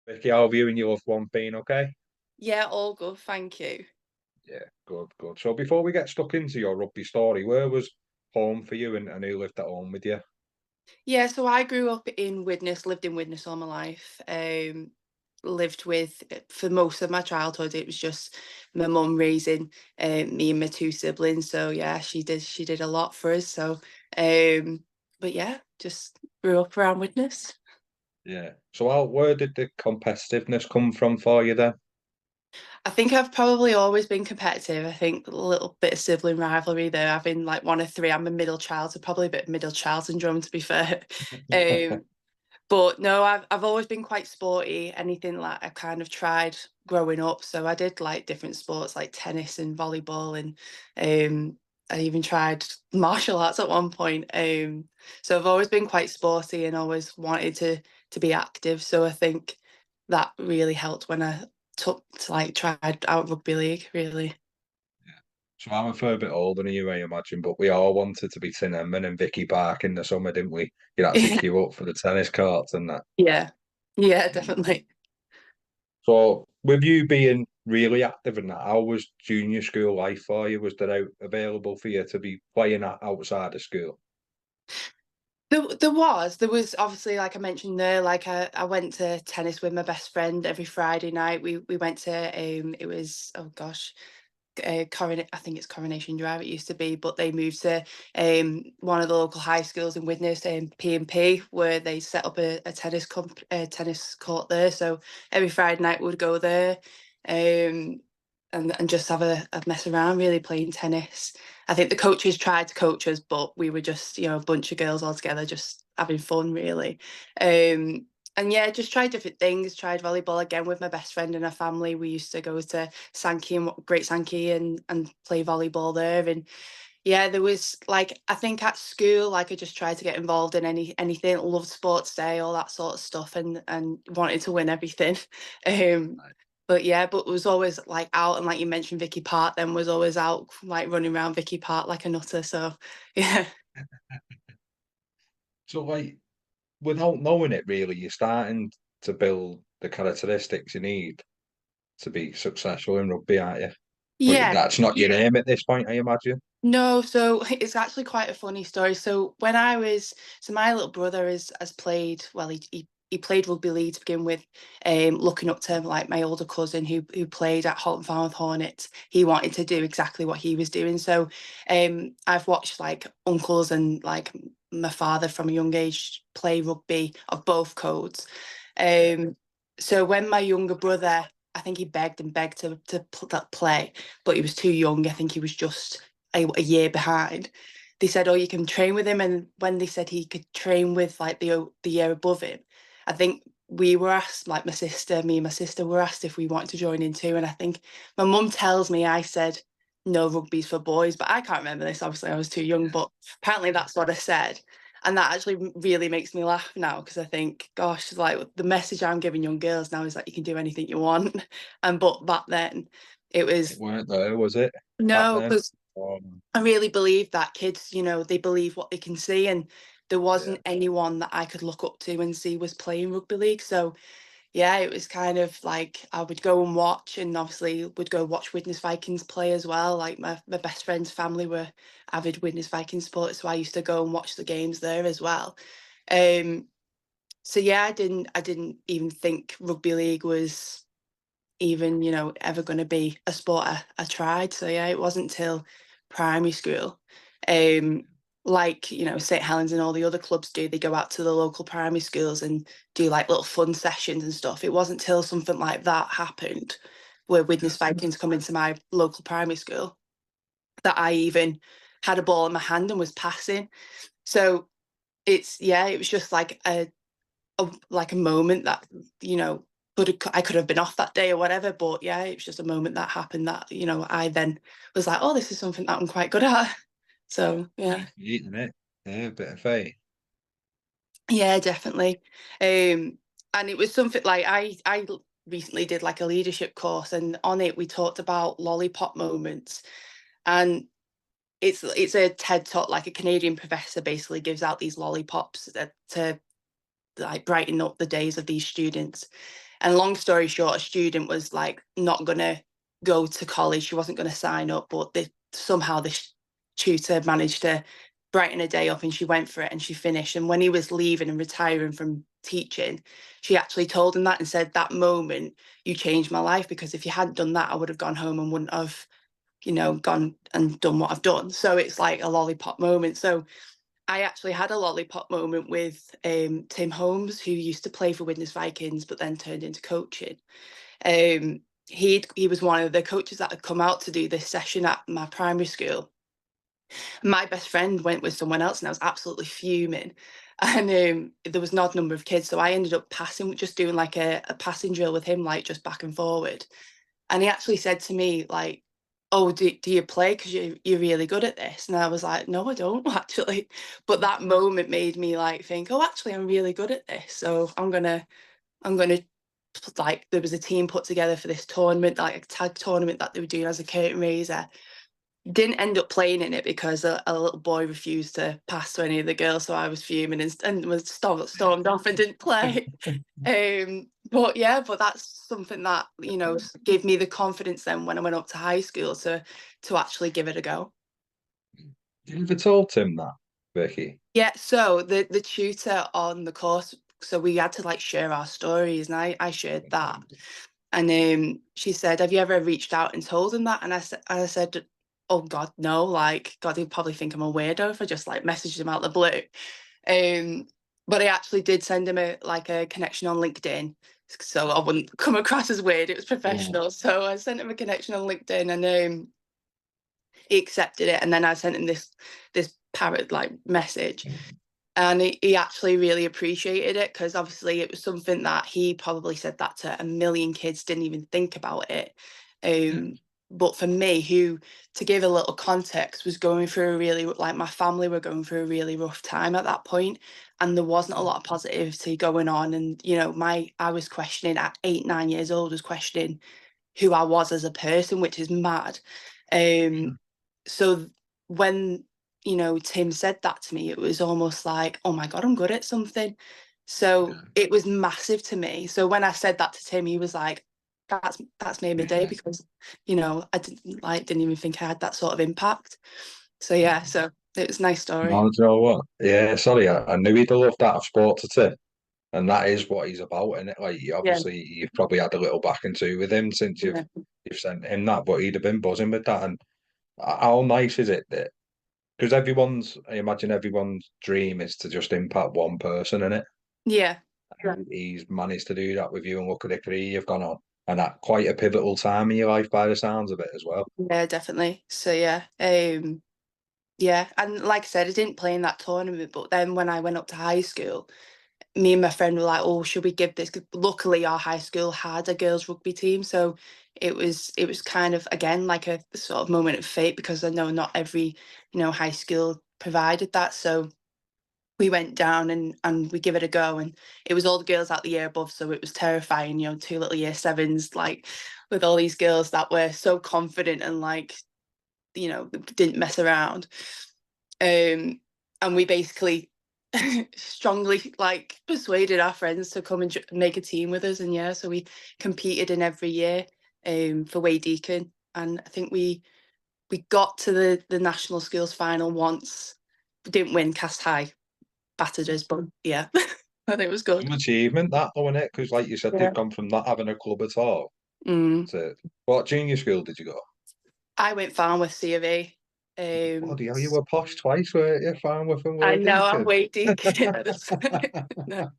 Vicky, how have you and your loved one been? Okay. Yeah, all good, thank you. Yeah, good, good. So before we get stuck into your rugby story, where was home for you and who lived at home with you? Yeah, so I grew up in Widnes, lived in Widnes all my life. Lived with for most of my childhood. It was just my mum raising me and my two siblings. So yeah, she did a lot for us. So, but yeah, just grew up around Widnes. Yeah. So where did the competitiveness come from for you then? I think I've probably always been competitive. I think a little bit of sibling rivalry there. Having like one of three, I'm a middle child, so probably a bit of middle child syndrome to be fair. Um, But no, I've always been quite sporty. Anything like I kind of tried growing up. So I did like different sports like tennis and volleyball and I even tried martial arts at one point. So I've always been quite sporty and always wanted to be active. So I think that really helped when I tried out rugby league, really. So I'm a fair bit older than you, I imagine, but we all wanted to be St Helens and Vicky Park in the summer, didn't we? You'd actually queue up for the tennis courts and that. Yeah. Yeah, Mm. definitely. So with you being really active in that, how was junior school life for you? Was there out available for you to be playing outside of school? There was obviously, like I mentioned there, like I went to tennis with my best friend every Friday night. We went to it was, oh gosh, I think it's Coronation Drive it used to be, but they moved to one of the local high schools in Widnes, P&P, where they set up a tennis court there. So every Friday night we would go there, um, and just have a mess around, really playing tennis. I think the coaches tried to coach us, but we were just, a bunch of girls all together, just having fun, really. And yeah, just tried different things. Tried volleyball again with my best friend and her family. We used to go to Sankey and Great Sankey and play volleyball there. And yeah, there was like I think at school, like I just tried to get involved in anything, loved sports day, all that sort of stuff, and wanted to win everything. Um, but yeah, but was always like out and like you mentioned, Vicky Park then was always out like running around Vicky Park like a nutter. So yeah. So like without knowing it really, you're starting to build the characteristics you need to be successful in rugby, aren't you? But Yeah. that's not your aim at this point, I imagine. No, so it's actually quite a funny story. So my little brother has played, well, he played rugby league to begin with, looking up to like my older cousin who played at Halton Hornets. He wanted to do exactly what he was doing. So I've watched like uncles and like my father from a young age play rugby of both codes. Yeah. Um, so when my younger brother, I think he begged and begged to play, but he was too young. I think he was just a year behind. They said, "Oh, you can train with him." And when they said he could train with like the year above him, I think we were asked, like me and my sister were asked if we wanted to join in too. And I think my mum tells me I said, "No, rugby's for boys," but I can't remember this. Obviously, I was too young, but apparently that's what I said. And that actually really makes me laugh now because I think, gosh, like the message I'm giving young girls now is that you can do anything you want. And but back then, it It was weren't there, was it? Back no, then. because Um, I really believe that kids, they believe what they can see, and there yeah. wasn't anyone that I could look up to and see was playing rugby league. So yeah, it was kind of like I would go and watch, and obviously would go watch Widnes Vikings play as well. Like my best friend's family were avid Widnes Vikings supporters, so I used to go and watch the games there as well. Um, so yeah, I didn't even think rugby league was even ever going to be a sport I tried. So yeah, it wasn't till primary school, um like St Helens and all the other clubs do, they go out to the local primary schools and do like little fun sessions and stuff. It wasn't till something like that happened where Yeah. Widnes Vikings come into my local primary school that I even had a ball in my hand and was passing. So it was just like a moment that I could have been off that day or whatever, but yeah, it was just a moment that happened that I then was like, oh, this is something that I'm quite good at. So yeah. Eating it. Yeah, a bit of faith. Yeah, definitely. And it was something like I recently did like a leadership course, and on it we talked about lollipop moments, and it's a TED talk. Like a Canadian professor basically gives out these lollipops to like brighten up the days of these students. And long story short, a student was like not going to go to college. She wasn't going to sign up, but somehow this tutor managed to brighten her day up, and she went for it and she finished. And when he was leaving and retiring from teaching, she actually told him that and said, that moment you changed my life, because if you hadn't done that, I would have gone home and wouldn't have, gone and done what I've done. So it's like a lollipop moment. So I actually had a lollipop moment with Tim Holmes, who used to play for Widnes Vikings, but then turned into coaching. He was one of the coaches that had come out to do this session at my primary school. My best friend went with someone else, and I was absolutely fuming. And there was an odd number of kids, so I ended up just doing like a passing drill with him, like just back and forward. And he actually said to me, like, "Oh, do you play? Because you're really good at this." And I was like, "No, I don't actually." But that moment made me like think, "Oh, actually, I'm really good at this. So I'm gonna like." There was a team put together for this tournament, like a tag tournament that they were doing as a curtain raiser. Didn't end up playing in it because a little boy refused to pass to any of the girls, so I was fuming and was stormed off and didn't play. But yeah, but that's something that gave me the confidence then when I went up to high school to actually give it a go. You ever told Tim that, Vicky? Yeah, so the tutor on the course, so we had to like share our stories, and I shared that. And she said, "Have you ever reached out and told him that?" And I said, "Oh God, no! Like, God, he'd probably think I'm a weirdo if I just like messaged him out the blue." But I actually did send him a connection on LinkedIn, so I wouldn't come across as weird. It was professional. So I sent him a connection on LinkedIn, and he accepted it. And then I sent him this parrot like message, and he actually really appreciated it, because obviously it was something that he probably said that to a million kids, didn't even think about it. But for me, who, to give a little context, was going through my family were going through a really rough time at that point, and there wasn't a lot of positivity going on. And I was questioning at 8, 9 years old, was questioning who I was as a person, which is mad. So when Tim said that to me, it was almost like, oh my God, I'm good at something. So it was massive to me. So when I said that to Tim, he was like, that's made my day, because I didn't even think I had that sort of impact. So yeah, so it was a nice story. No, do you know what? Yeah, sorry, I knew he'd have loved that. I've sport to Tim, and that is what he's about, isn't it? Like, Yeah, obviously, you've probably had a little back and two with him since yeah, you've sent him that, but he'd have been buzzing with that. And how nice is it that, because I imagine everyone's dream is to just impact one person in it. yeah, He's managed to do that with you, and look at the career you've gone on, and at quite a pivotal time in your life by the sounds of it as well. yeah, definitely. So yeah, yeah, and like I said, I didn't play in that tournament, but then when I went up to high school, me and my friend were like, "Oh, should we give this?" 'Cause luckily, our high school had a girls' rugby team, so it was kind of again like a sort of moment of fate, because I know not every high school provided that. So we went down and we give it a go, and it was all the girls out the year above, so it was terrifying. Two little year sevens, like with all these girls that were so confident and like didn't mess around. And we basically strongly like persuaded our friends to come and make a team with us. And yeah, so we competed in every year for Way Deacon, and I think we got to the national schools final once. We didn't win. Cast High battered us, but yeah, I think it was good. Some achievement that, though, isn't it? Because, like you said, they've Yeah. gone from not having a club at all Mm. to what junior school did you go? I went Farnworth C of A. Bloody hell, you were posh twice, weren't you? Fine with and I were know, I'm Deacon. Way Deacon. No.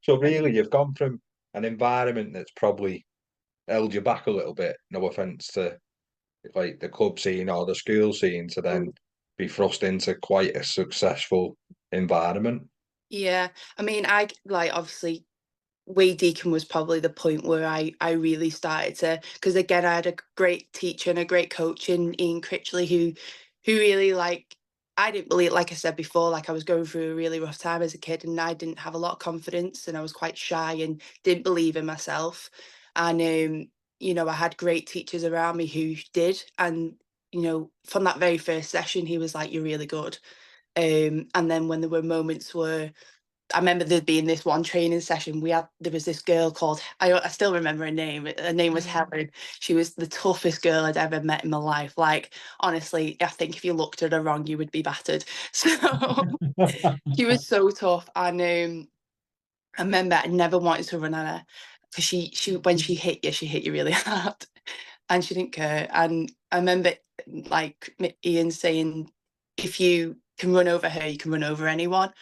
So really, you've gone from an environment that's probably held you back a little bit. No offense to like the club scene or the school scene, to then be thrust into quite a successful environment. Yeah, I mean, I like obviously Way Deacon was probably the point where I really started to, because again I had a great teacher and a great coach in Ian Critchley, who really like, I didn't believe, like I said before, like I was going through a really rough time as a kid, and I didn't have a lot of confidence, and I was quite shy and didn't believe in myself. And I had great teachers around me who did, and from that very first session he was like, "You're really good." And then when there were moments where I remember there being this one training session. There was this girl called, I still remember her name. Her name was Helen. She was the toughest girl I'd ever met in my life. Like, honestly, I think if you looked at her wrong, you would be battered. So she was so tough. And I remember I never wanted to run at her because she when she hit you really hard, and she didn't care. And I remember like Ian saying, if you can run over her, you can run over anyone.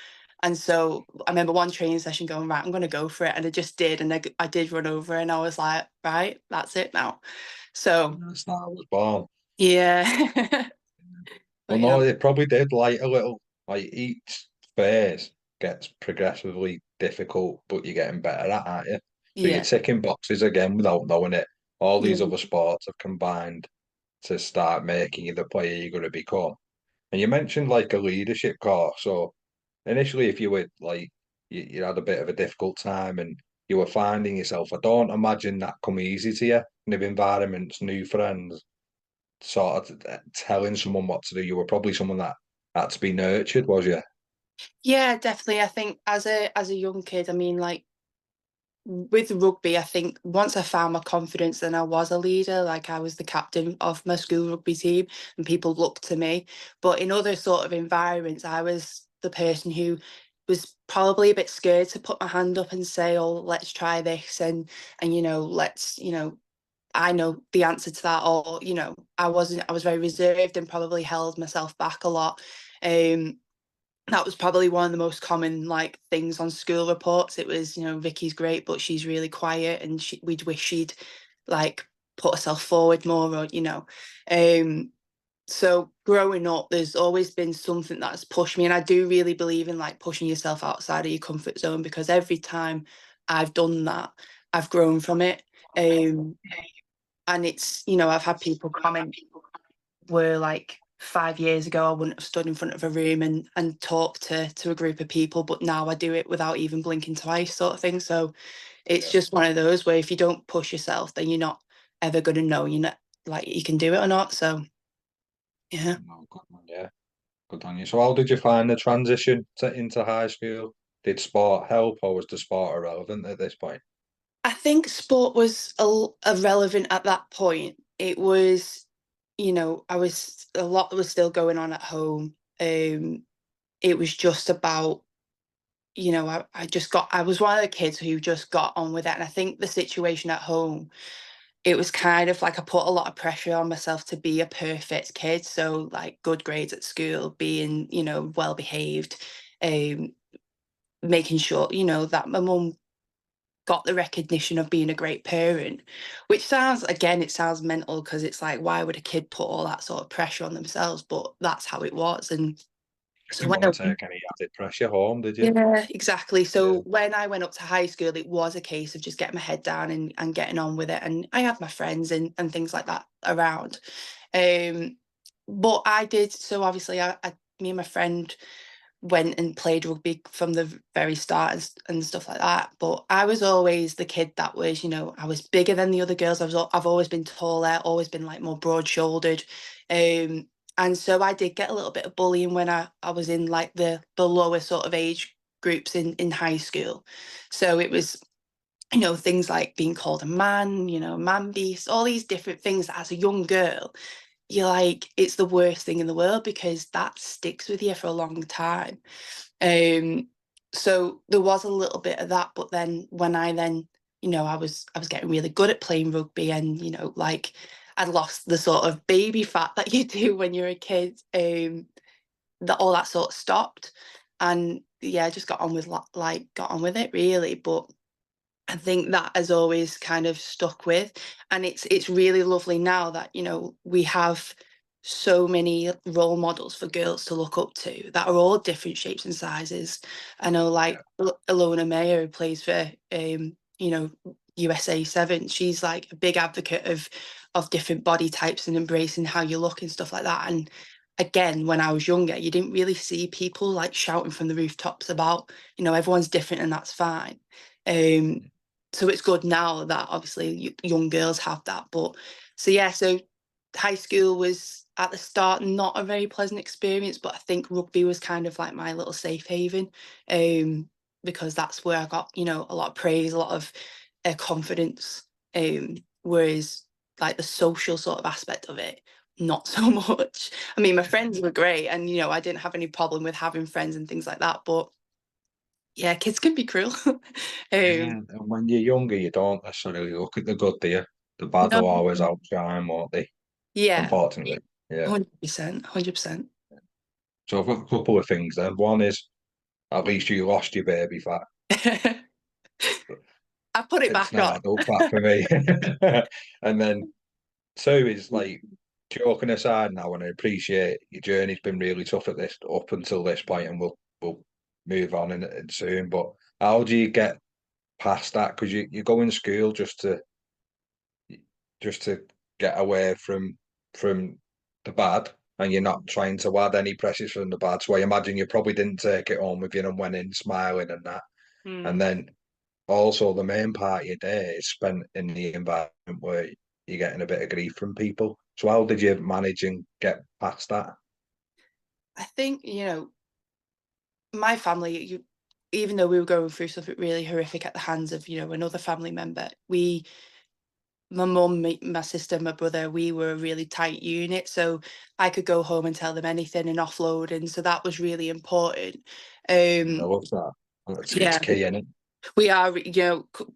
And so I remember one training session going, right, I'm going to go for it. And I just did. And I did run over her, and I was like, right, that's it now. So, That's not how I was born. yeah. Well, But yeah, no, it probably did like a little, like each phase gets progressively difficult, but you're getting better at, aren't you? So you're yeah, ticking boxes again without knowing it. All these yeah. other sports have combined to start making you the player you're going to become. And you mentioned like a leadership course. So initially, if you were like, you had a bit of a difficult time and you were finding yourself, I don't imagine that come easy to you. New environments, new friends, sort of telling someone what to do. You were probably someone that had to be nurtured, was you? Yeah, definitely. I think as a young kid, I mean, like with rugby, I think once I found my confidence, then I was a leader. Like I was the captain of my school rugby team, and people looked to me. But in other sort of environments, I was the person who was probably a bit scared to put my hand up and say, "Oh, let's try this," and let's I know the answer to that, or I wasn't. I was very reserved and probably held myself back a lot. Um, that was probably one of the most common like things on school reports. It was, Vicky's great, but she's really quiet, and we'd wish she'd like put herself forward more, or so growing up, there's always been something that's pushed me, and I do really believe in like pushing yourself outside of your comfort zone, because every time I've done that, I've grown from it. And it's, I've had people comment were like 5 years ago, I wouldn't have stood in front of a room and talked to a group of people, but now I do it without even blinking twice, sort of thing. So it's Yeah. just one of those where if you don't push yourself, then you're not ever going to know you're not like you can do it or not. So yeah, No, good on you. Good on you. So how did you find the transition into high school? Did sport help or was the sport irrelevant at this point? I think sport was irrelevant at that point. It was, I was a lot was still going on at home. It was just about I was one of the kids who just got on with it. And I think the situation at home, it was kind of like I put a lot of pressure on myself to be a perfect kid. So like good grades at school, being, well behaved, um, making sure, that my mum got the recognition of being a great parent, which sounds, again, it sounds mental because it's like, why would a kid put all that sort of pressure on themselves? But that's how it was. And so Didn't when want to take any added pressure home, did you? Yeah, exactly. Yeah. So when I went up to high school, it was a case of just getting my head down and getting on with it. And I had my friends and things like that around. Um, but I did, so obviously me and my friend went and played rugby from the very start and stuff like that. But I was always the kid that was, I was bigger than the other girls. I've always been taller, always been like more broad shouldered. Um, and so I did get a little bit of bullying when I was in like the lower sort of age groups in high school. So it was, things like being called a man, man beast, all these different things that as a young girl, you're like, it's the worst thing in the world because that sticks with you for a long time. Um, so there was a little bit of that, but then when I was getting really good at playing rugby, and like I'd lost the sort of baby fat that you do when you're a kid. That all that sort of stopped, and yeah, I just got on with it really. But I think that has always kind of stuck with, and it's really lovely now that we have so many role models for girls to look up to that are all different shapes and sizes. I know like Alona Mayer, who plays for USA Seven. She's like a big advocate of different body types and embracing how you look and stuff like that. And again, when I was younger, you didn't really see people like shouting from the rooftops about everyone's different and that's fine. Um, so it's good now that obviously young girls have that. But so yeah, so high school was at the start not a very pleasant experience, but I think rugby was kind of like my little safe haven. because that's where I got, a lot of praise, a lot of confidence. Whereas like the social sort of aspect of it, not so much. I mean, my friends were great, and I didn't have any problem with having friends and things like that. But yeah, kids can be cruel. Yeah, um, and when you're younger, you don't necessarily look at the good, do you? The bad no, will always outshine, won't they? yeah, Unfortunately, yeah. 100%, 100%. So I've got a couple of things then. One is at least you lost your baby fat. I put it It's back on. not adult fat for me. And then two is like joking aside now, and I appreciate your journey's been really tough at this up until this point, and we'll move on in soon. But how do you get past that? Because you go in school just to get away from the bad, and you're not trying to add any pressures from the bad. So I imagine you probably didn't take it home with you and went in smiling and that. And Mm. then also the main part of your day is spent in the environment where you're getting a bit of grief from people. So how did you manage and get past that? I think, my family, even though we were going through something really horrific at the hands of, another family member, my mum, my sister, my brother, we were a really tight unit. So I could go home and tell them anything and offload. And so that was really important. I Um, love that. It's yeah, key, isn't it? we are,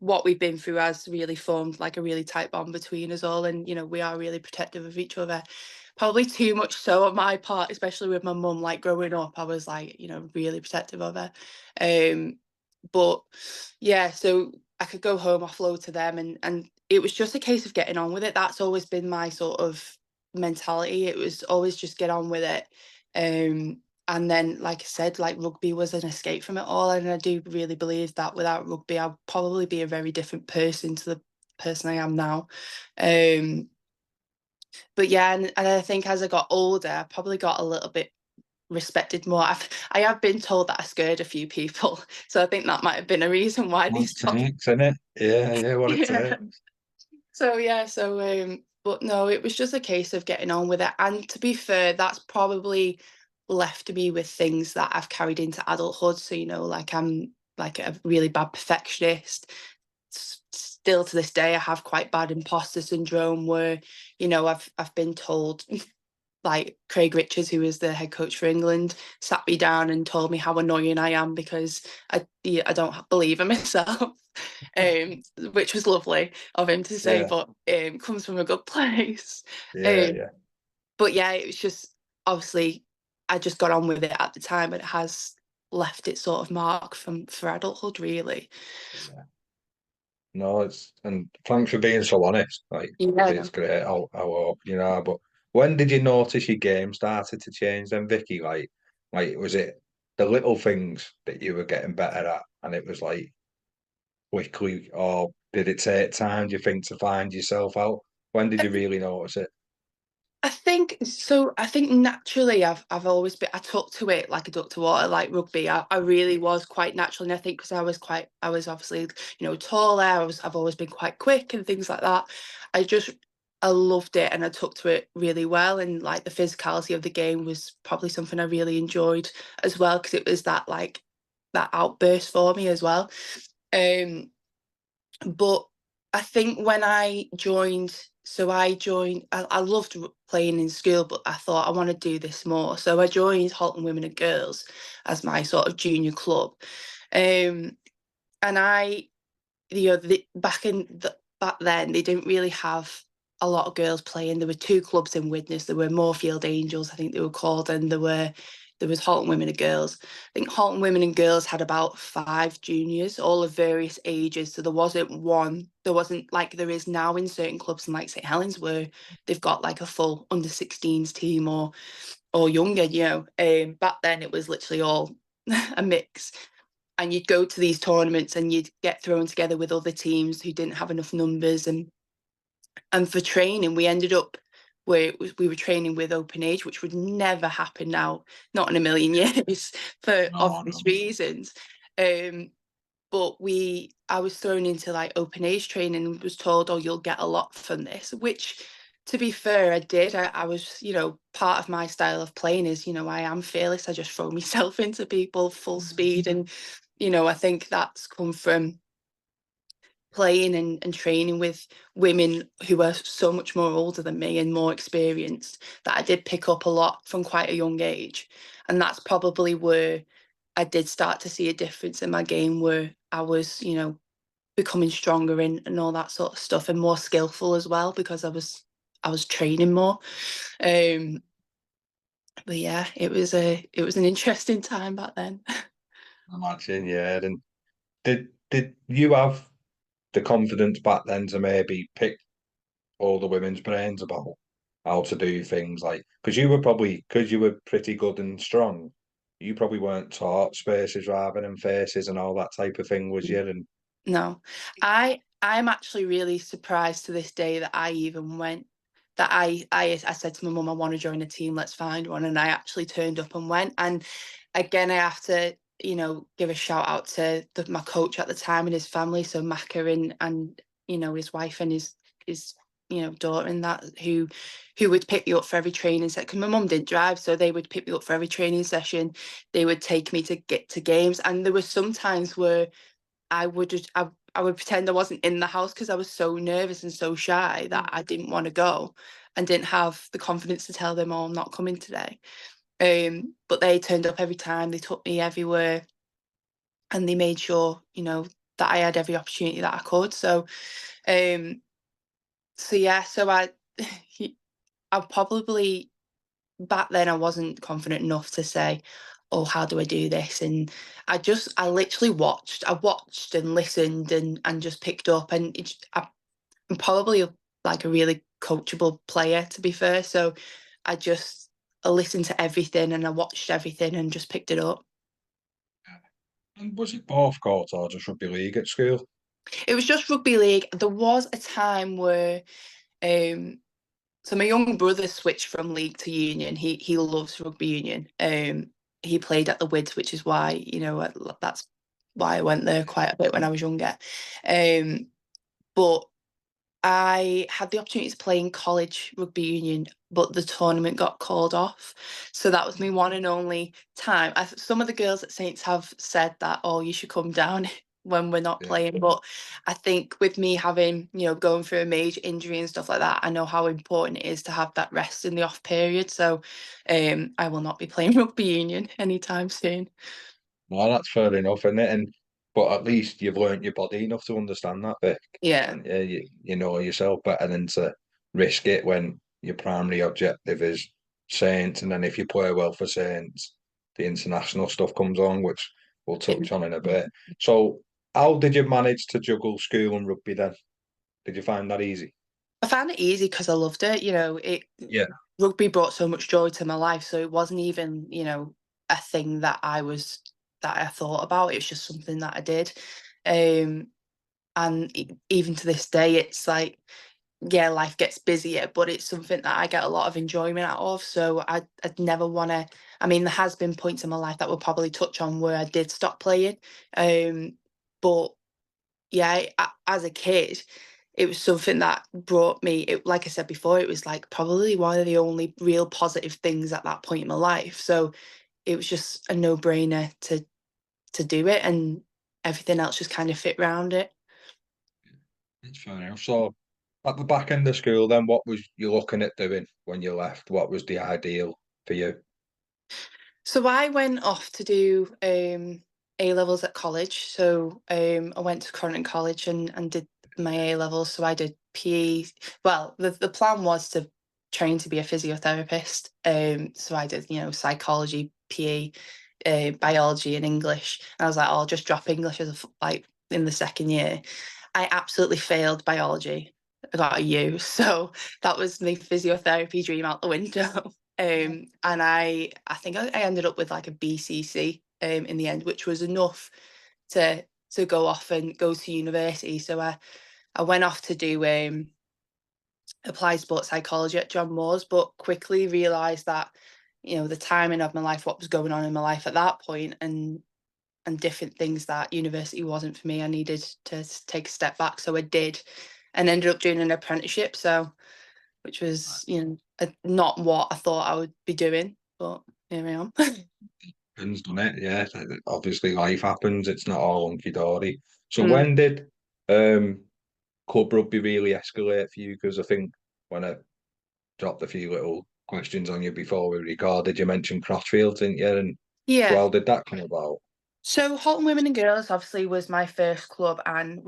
what we've been through has really formed like a really tight bond between us all. And, we are really protective of each other. Probably too much so on my part, especially with my mum. Like growing up, I was like, really protective of her. Um, but yeah, so I could go home, offload to them, and it was just a case of getting on with it. That's always been my sort of mentality. It was always just get on with it. And then, like I said, like rugby was an escape from it all. And I do really believe that without rugby, I'd probably be a very different person to the person I am now. Um, but yeah, and I think as I got older, I probably got a little bit respected more. I have been told that I scared a few people, so I think that might have been a reason why they What it stopped. takes, isn't it? Yeah, what it Yeah. takes. So yeah, but no, it was just a case of getting on with it. And to be fair, that's probably left me with things that I've carried into adulthood. So, like I'm like a really bad perfectionist. Still to this day, I have quite bad imposter syndrome where, I've been told like Craig Richards, who is the head coach for England, sat me down and told me how annoying I am because I don't believe in myself, which was lovely of him to say, Yeah, but comes from a good place. yeah, Um, yeah. but yeah, it was just obviously I just got on with it at the time, and it has left its sort of mark for adulthood, really. Yeah. No, and thanks for being so honest. Like Yeah, it's great how open you are. But when did you notice your game started to change then, Vicky? Like was it the little things that you were getting better at, and it was like quickly, or did it take time, do you think, to find yourself out? When did you really notice it? I think so. I think naturally, I've always been. I took to it like a duck to water, like rugby. I really was quite natural, and I think because I was obviously taller. I've always been quite quick and things like that. I loved it, and I took to it really well. And like the physicality of the game was probably something I really enjoyed as well because it was that outburst for me as well. Um, but I think when I joined, I loved playing in school, but I thought I want to do this more. So I joined Halton Women and Girls as my sort of junior club. Um, and back then, they didn't really have a lot of girls playing. There were two clubs in Widnes. There were Moorfield Angels, I think they were called, and there was Halton Women and Girls. I think Halton Women and Girls had about 5 juniors, all of various ages. So there wasn't like there is now in certain clubs in like St Helens where they've got like a full under 16s team or younger, Back then it was literally all a mix. And you'd go to these tournaments and you'd get thrown together with other teams who didn't have enough numbers, and for training we ended up where we were training with open age, which would never happen now, not in a million years, for No, obvious no. reasons. um but I was thrown into like open age training and was told, oh, you'll get a lot from this, which to be fair, I did. I was, part of my style of playing is, I am fearless. I just throw myself into people full speed, and I think that's come from playing and training with women who are so much more older than me and more experienced, that I did pick up a lot from quite a young age. And that's probably where I did start to see a difference in my game, where I was, becoming stronger and all that sort of stuff, and more skillful as well, because I was training more. Um, but yeah, it was an interesting time back then. I imagine, yeah. And did you have the confidence back then to maybe pick all the women's brains about how to do things, like, because you were pretty good and strong, you probably weren't taught spaces rather than faces and all that type of thing, was you? And No, I'm actually really surprised to this day that I even went. That I said to my mum, I want to join a team. Let's find one, and I actually turned up and went. And again, I have to, give a shout out to my coach at the time and his family. So Maka and his wife and his daughter, and that who would pick me up for every training session. Because my mum didn't drive, so they would pick me up for every training session. They would take me to get to games, and there were some times where I would pretend I wasn't in the house because I was so nervous and so shy that I didn't want to go, and didn't have the confidence to tell them, "Oh, I'm not coming today." But they turned up every time. They took me everywhere, and they made sure, that I had every opportunity that I could. Um, so yeah, so I probably, back then I wasn't confident enough to say, "Oh, how do I do this?" And I literally watched and listened and just picked up. And I'm probably like a really coachable player, to be fair. So I listened to everything and I watched everything and just picked it up. and was it both court or just rugby league at school? It was just rugby league. There was a time where um so my young brother switched from league to union. He loves rugby union. He played at the Wids, which is why, that's why I went there quite a bit when I was younger. But I had the opportunity to play in college rugby union, but the tournament got called off. So that was my one and only time. Some of the girls at Saints have said that, "Oh, you should come down when we're not Yeah. playing." But I think with me having, going through a major injury and stuff like that, I know how important it is to have that rest in the off period. So I will not be playing rugby union anytime soon. Well, that's fair enough, isn't it? And but at least you've learnt your body enough to understand that bit, Yeah. and yeah, you know yourself better than to risk it when your primary objective is Saints, and then if you play well for Saints, the international stuff comes on, which we'll touch on in a bit. So, how did you manage to juggle school and rugby then? Did you find that easy? I found it easy because I loved it. Yeah, Rugby brought so much joy to my life, so it wasn't even, a thing that I thought about. It was just something that I did. Um, and even to this day, it's like, yeah, life gets busier, but it's something that I get a lot of enjoyment out of. So I'd never want to. I mean, there has been points in my life that we'll probably touch on where I did stop playing. But yeah, as a kid, it was something that brought me, like I said before, it was like probably one of the only real positive things at that point in my life. So it was just a no-brainer to do it, and everything else just kind of fit around it. it's fair enough. So, at the back end of school, then, what was you looking at doing when you left? What was the ideal for you? So I went off to do A levels at college. So I went to Coronation College and did my A levels. So I did PE. Well, the plan was to train to be a physiotherapist. So I did, psychology, PE, biology, and English. And I was like, "Oh, I'll just drop English like in the second year." I absolutely failed biology. I got a U. So that was my physiotherapy dream out the window. And I think I ended up with like a BCC in the end, which was enough to go off and go to university. So I went off to do applied sports psychology at John Moores, but quickly realised that, the timing of my life, what was going on in my life at that point, and different things, that university wasn't for me. I needed to take a step back, so I did, and ended up doing an apprenticeship. So which was, not what I thought I would be doing, but here I am. happens, doesn't it? Yeah, obviously life happens. It's not all hunky dory. So Mm. when did um club rugby really escalate for you? Because I think when I dropped a few little questions on you before we recorded, you mentioned Crosfields, didn't you? And so Yeah. how did that come about? So Halton Women and Girls obviously was my first club, and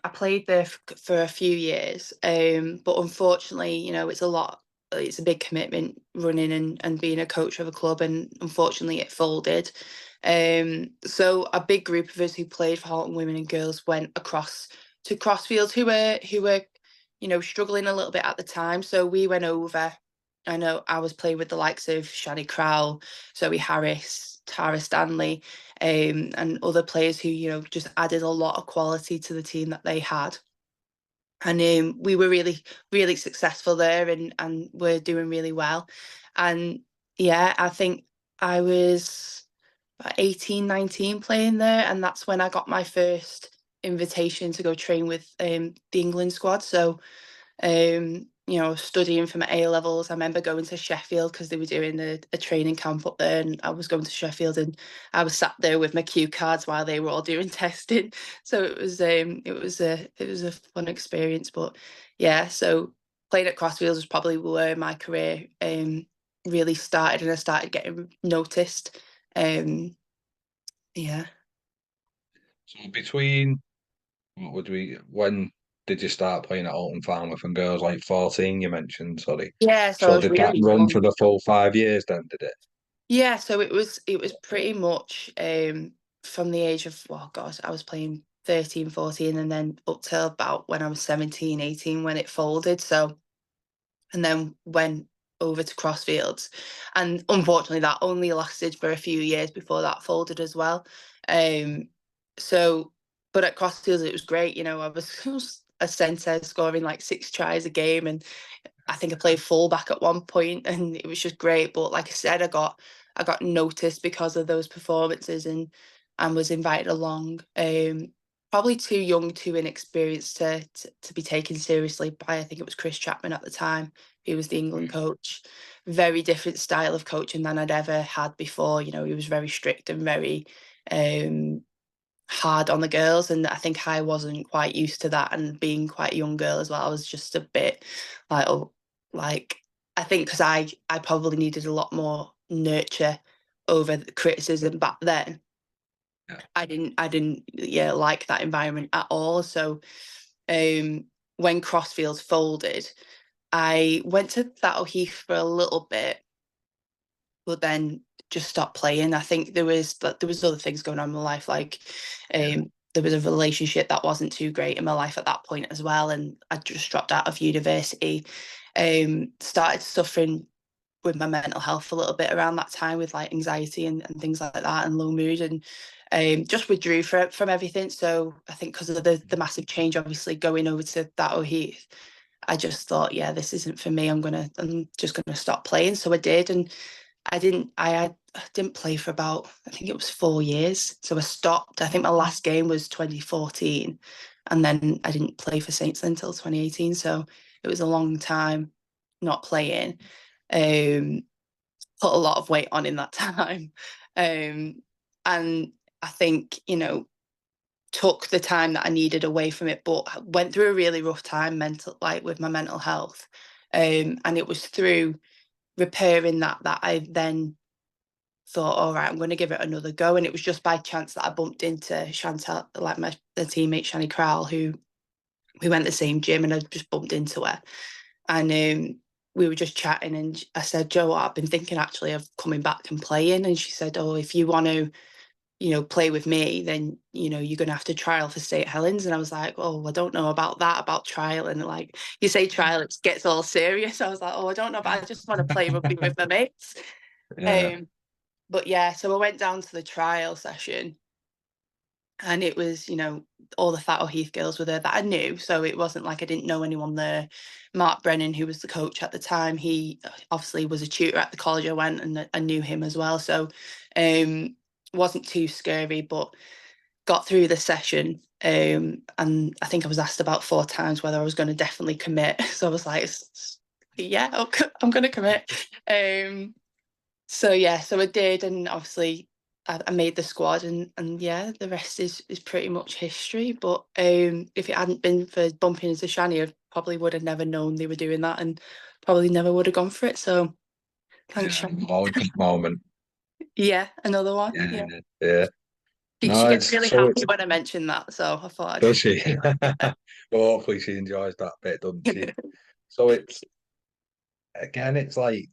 I played there for a few years. But unfortunately, it's a lot. It's a big commitment running and being a coach of a club, and unfortunately, it folded. So a big group of us who played for Halton Women and Girls went across to Crosfields, who were struggling a little bit at the time. So we went over. I know I was playing with the likes of Shani Crowell, Zoe Harris, Tara Stanley, and other players who just added a lot of quality to the team that they had. And we were really, really successful there, and we're doing really well. And yeah, I think I was about 18, 19 playing there, and that's when I got my first invitation to go train with the England squad. So studying for my A levels. I remember going to Sheffield because they were doing a training camp up there, and I was going to Sheffield, and I was sat there with my cue cards while they were all doing testing. So it was a fun experience. But yeah, so playing at Crossfields was probably where my career really started, and I started getting noticed. Um, yeah. So between what would we when did you start playing at Alton Farmouth and Girls? Like 14, you mentioned, sorry. Yeah, so I So was did that really run for young. the full 5 years then, did it? Yeah, so it was pretty much from the age of, well, gosh, I was playing 13, 14, and then up till about when I was 17, 18 when it folded. So, and then went over to Crossfields. And unfortunately that only lasted for a few years before that folded as well. Um so but at Crossfields it was great, I was a centre scoring like 6 tries a game, and I think I played fullback at one point, and it was just great. But like I said, I got noticed because of those performances, and was invited along. Probably too young, too inexperienced to be taken seriously by, I think it was Chris Chapman at the time, who was the England Right. coach. Very different style of coaching than I'd ever had before. He was very strict and very um hard on the girls, and I think I wasn't quite used to that, and being quite a young girl as well, I was just a bit like, oh, like, I think because I probably needed a lot more nurture over the criticism back then. Yeah. I didn't yeah, like that environment at all. So um when Crossfields folded, I went to Thatto Heath for a little bit, but then just stopped playing. I think there was other things going on in my life, like Yeah. there was a relationship that wasn't too great in my life at that point as well, and I just dropped out of university. Started suffering with my mental health a little bit around that time, with like anxiety and things like that, and low mood, and just withdrew from everything. So I think because of the massive change, obviously going over to that Heath, I just thought, yeah, this isn't for me. I'm just gonna stop playing. So I did, and I didn't play for about, I think it was 4 years. So I stopped. I think my last game was 2014, and then I didn't play for Saints until 2018. So it was a long time not playing. Um, Put a lot of weight on in that time, and I think took the time that I needed away from it, but went through a really rough time with my mental health, and it was through repairing that I then thought, all right, I'm going to give it another go. And it was just by chance that I bumped into Chantal, like the teammate Shani Crowell, who we went the same gym, and I just bumped into her. And we were just chatting, and I said, Joe, I've been thinking actually of coming back and playing. And she said, oh, if you want to, play with me, then, you're going to have to trial for St Helens. And I was like, oh, I don't know about that, about trial. And like, you say trial, it gets all serious. I was like, oh, I don't know, but I just want to play rugby with my mates. Yeah. Um, but yeah, so I went down to the trial session, and it was, all the Thatto Heath girls were there that I knew. So it wasn't like I didn't know anyone there. Mark Brennan, who was the coach at the time, he obviously was a tutor at the college I went, and I knew him as well. So wasn't too scary, but got through the session. And I think I was asked about 4 times whether I was going to definitely commit. So I was like, yeah, I'm going to commit. So yeah, so I did, and obviously I made the squad, and yeah, the rest is pretty much history. But if it hadn't been for bumping into Shani, I probably would have never known they were doing that, and probably never would have gone for it. So thanks, Yeah, Shani. always that moment. Yeah, another one. Yeah, Yeah, yeah. she No, gets it's really so happy it's when I mention that. So I thought, does she? Well, hopefully she enjoys that bit, doesn't she? I'd... So it's again, it's like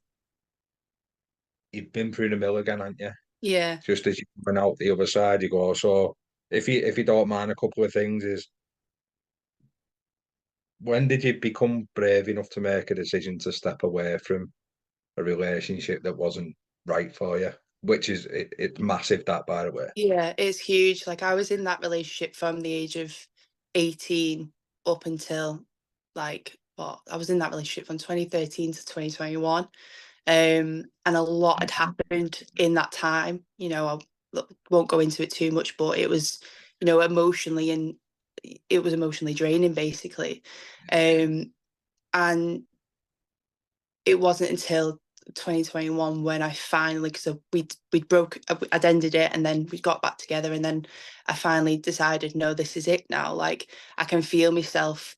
you've been through the mill again, haven't you? yeah. Just as you're coming out the other side, you go. So if you don't mind, a couple of things is when did you become brave enough to make a decision to step away from a relationship that wasn't right for you? Which is it's massive, that, by the way. Yeah, it's huge. Like I was in that relationship from the age of 18 up until like what I was in that relationship from 2013 to 2021. And a lot had happened in that time. I won't go into it too much, but it was, emotionally, and it was emotionally draining basically. Um, and it wasn't until 2021 when I finally, because we'd broke, I'd ended it, and then we got back together, and then I finally decided, no, this is it now. Like I can feel myself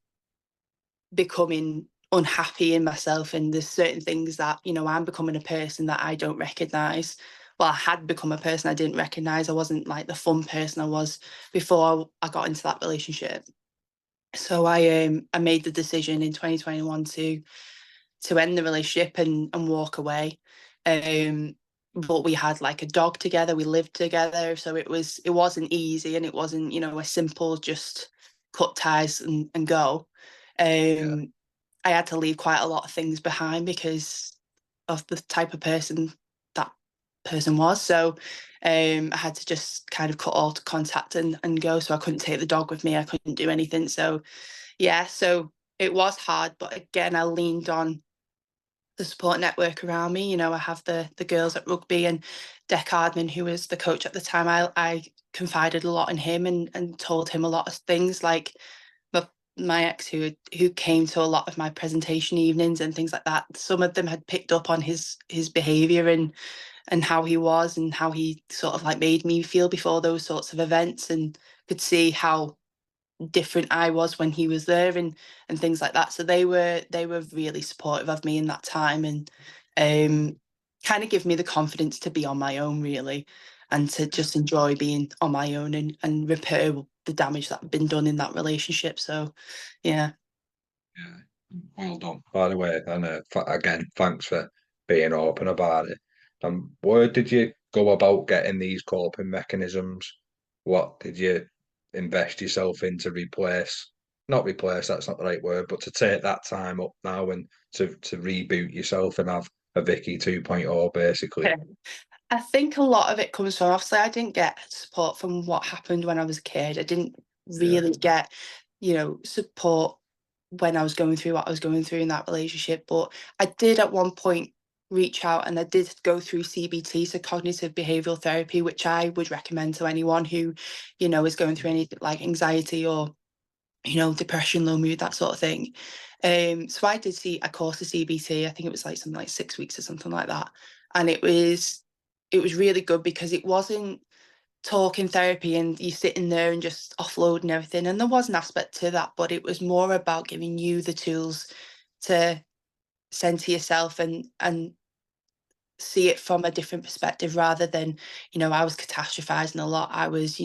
becoming unhappy in myself, and there's certain things that I'm becoming a person that I don't recognize. Well, I had become a person I didn't recognize. I wasn't like the fun person I was before I got into that relationship. So I made the decision in 2021 to end the relationship and walk away. But we had like a dog together, we lived together, so it wasn't easy, and it wasn't a simple just cut ties and go. Yeah, um I had to leave quite a lot of things behind because of the type of person that person was. So I had to just kind of cut all contact and go. So I couldn't take the dog with me, I couldn't do anything. So yeah, so it was hard, but again I leaned on the support network around me. I have the girls at rugby, and Dec Hardman, who was the coach at the time. I confided a lot in him and told him a lot of things, like my ex who came to a lot of my presentation evenings and things like that. Some of them had picked up on his behaviour and how he was, and how he sort of like made me feel before those sorts of events, and could see how different I was when he was there, and things like that. So they were really supportive of me in that time, and kind of give me the confidence to be on my own, really, and to yeah, just enjoy being on my own, and repair the damage that had been done in that relationship. So yeah. yeah. Well done, by the way. And again, thanks for being open about it. Where did you go about getting these coping mechanisms? What did you invest yourself in to replace? Not replace, that's not the right word, but to take that time up now and to reboot yourself and have a Vicky 2.0, basically. I think a lot of it comes from, obviously, I didn't get support from what happened when I was a kid. I didn't Yeah, really get, support when I was going through what I was going through in that relationship. But I did at one point reach out, and I did go through CBT, so cognitive behavioral therapy, which I would recommend to anyone who, is going through anything like anxiety or, depression, low mood, that sort of thing. So I did see a course of CBT. I think it was like something like 6 weeks or something like that. And it was really good because it wasn't talking therapy and you sitting there and just offloading everything. And there was an aspect to that, but it was more about giving you the tools to center yourself and see it from a different perspective, rather than, I was catastrophizing a lot. I was,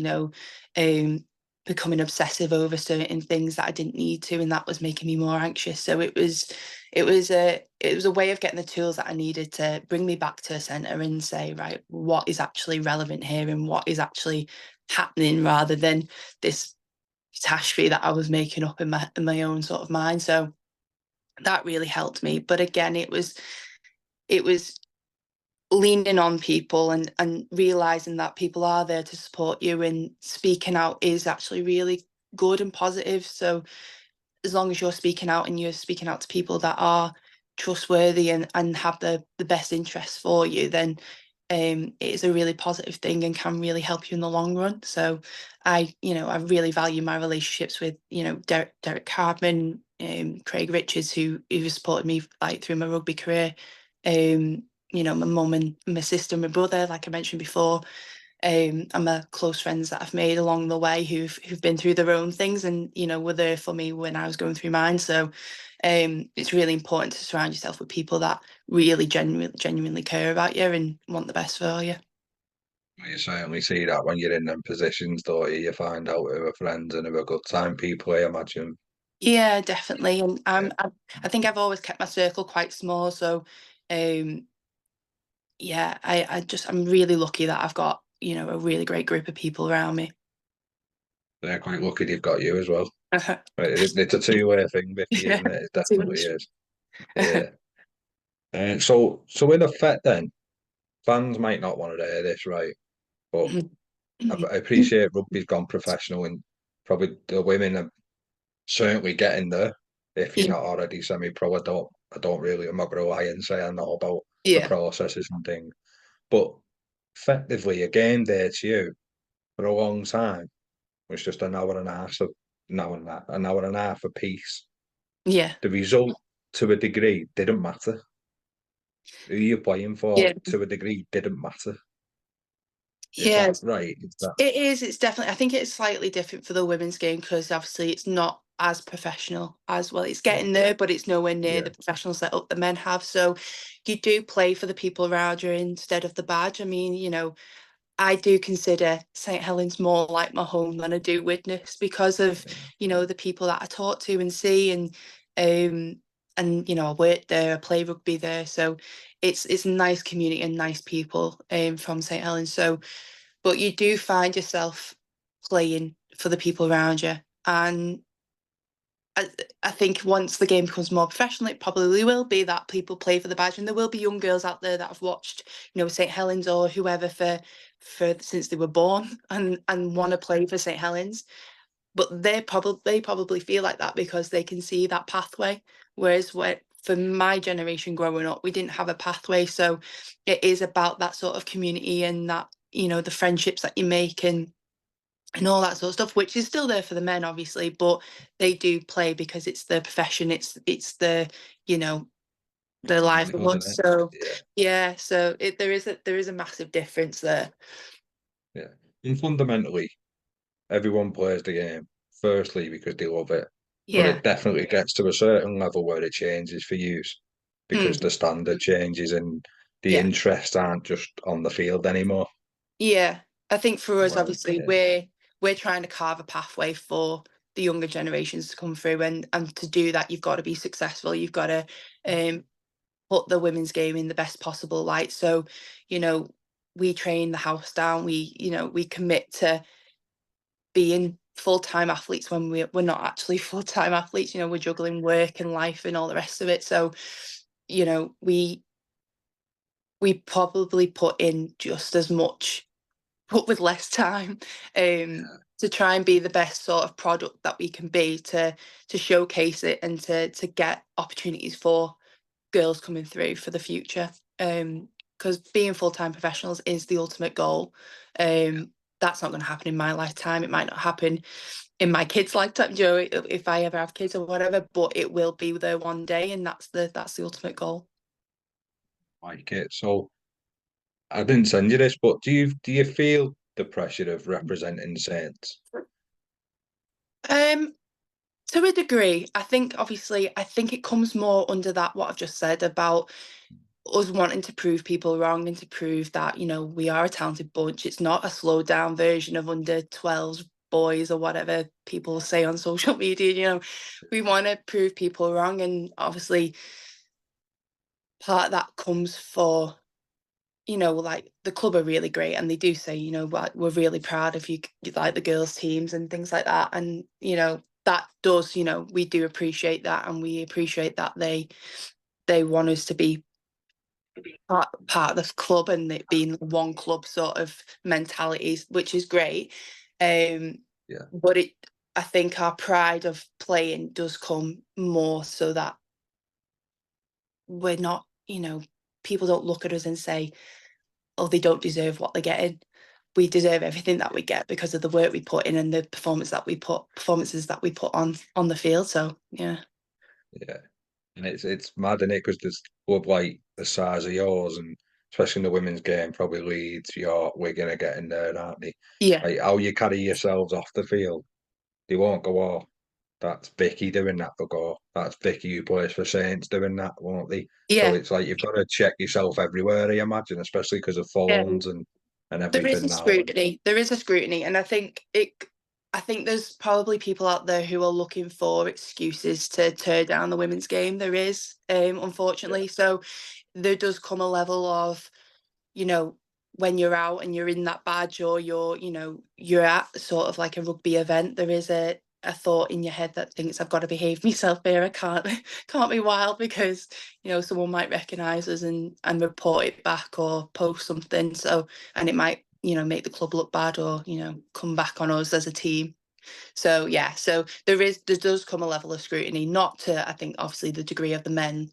um, becoming obsessive over certain things that I didn't need to, and that was making me more anxious. So it was a way of getting the tools that I needed to bring me back to a center and say, right, what is actually relevant here and what is actually happening, rather than this catastrophe that I was making up in my own sort of mind. So that really helped me. But again, it was leaning on people and realizing that people are there to support you, and speaking out is actually really good and positive. So as long as you're speaking out, and you're speaking out to people that are trustworthy and have the best interests for you, then it is a really positive thing and can really help you in the long run. So I really value my relationships with, Derek Hardman, Craig Richards, who supported me like through my rugby career, my mum and my sister and my brother, like I mentioned before. and my close friends that I've made along the way who've been through their own things and were there for me when I was going through mine. So it's really important to surround yourself with people that really genuinely care about you and want the best for you. You certainly see that when you're in them positions, don't you? You find out who are friends and who are good time people, I imagine. Yeah, definitely. And Yeah, I think I've always kept my circle quite small. So um, yeah, I'm really lucky that I've got a really great group of people around me. they're quite lucky they've got you as well. Right, it's a two-way thing, Vicky, Yeah. isn't it? It Too definitely much. is. Yeah. So in effect, then fans might not want to hear this, right? But I appreciate rugby's gone professional, and probably the women are certainly getting there. If you're Yeah. not already semi-pro, I don't really. I'm not going to lie and say I know about the Yeah. processes and things. But effectively, a game day to you for a long time was just an hour and a half, so an hour and a half a piece. Yeah. The result, to a degree, didn't matter. Who you're playing for, Yeah. to a degree, didn't matter. Is Yeah. that right? Is that It is. It's definitely. I think it's slightly different for the women's game because obviously it's not as professional as well. It's yeah, getting there, but it's nowhere near yeah, the professional setup the men have. So you do play for the people around you instead of the badge. I mean, I do consider St Helens more like my home than I do Widnes because of, the people that I talk to and see and I work there, I play rugby there. So it's a nice community and nice people from St Helens. So but you do find yourself playing for the people around you. And I, I think once the game becomes more professional, it probably will be that people play for the badge, and there will be young girls out there that have watched, St Helens or whoever for since they were born and want to play for St Helens. But they probably feel like that because they can see that pathway. Whereas for my generation growing up, we didn't have a pathway, so it is about that sort of community and that the friendships that you make and all that sort of stuff, which is still there for the men, obviously, but they do play because it's their profession. It's the you know their livelihood, livelihood. isn't it? So Yeah, yeah, so there is a massive difference there. yeah. And fundamentally, everyone plays the game, firstly, because they love it. But Yeah. it definitely gets to a certain level where it changes for use because Mm. the standard changes and the Yeah. interests aren't just on the field anymore. Yeah. I think for us, Well, obviously, yeah, we're trying to carve a pathway for the younger generations to come through, and to do that, you've got to be successful. You've got to um, put the women's game in the best possible light. So, you know, we train the house down. We commit to being full-time athletes when we're not actually full-time athletes. We're juggling work and life and all the rest of it. So, we probably put in just as much, but with less time, to try and be the best sort of product that we can be to showcase it and to get opportunities for girls coming through for the future. Because being full-time professionals is the ultimate goal. That's not going to happen in my lifetime. It might not happen in my kids' lifetime, Joe, if I ever have kids or whatever, but it will be there one day, and that's the ultimate goal. like it. So I didn't send you this, but do you feel the pressure of representing Saints? Um, to a degree, I think it comes more under that what I've just said about us wanting to prove people wrong and to prove that we are a talented bunch. It's not a slowed down version of under 12s boys or whatever people say on social media. We want to prove people wrong, and obviously part of that comes for like the club are really great and they do say like, we're really proud of you, like the girls teams and things like that, and that does, we do appreciate that, and we appreciate that they want us to be part of the club and it being one club sort of mentalities, which is great. Um, Yeah, but I think our pride of playing does come more so that we're not, people don't look at us and say, oh, they don't deserve what they're getting. We deserve everything that we get because of the work we put in and the performances that we put on the field. So yeah. yeah. And it's mad in it because there's club like the size of yours and especially in the women's game, probably Leeds, York, Wigan are getting there, aren't they? Yeah, Like how you carry yourselves off the field, they won't go, oh, that's Vicky doing that, they'll go, that's Vicky who plays for Saints doing that, won't they? So yeah, it's like you've got to check yourself everywhere, I imagine, especially because of yeah. phones and There is everything a now. And scrutiny. There is a scrutiny, and I think there's probably people out there who are looking for excuses to tear down the women's game. There is, yeah, unfortunately. So there does come a level of, you know, when you're out and you're in that badge, or you're at sort of like a rugby event, there is a thought in your head that thinks, I've got to behave myself here. I can't can't be wild, because someone might recognise us and report it back or post something. So, and it might make the club look bad, or come back on us as a team. So yeah, so there does come a level of scrutiny, not to, I think, obviously the degree of the men,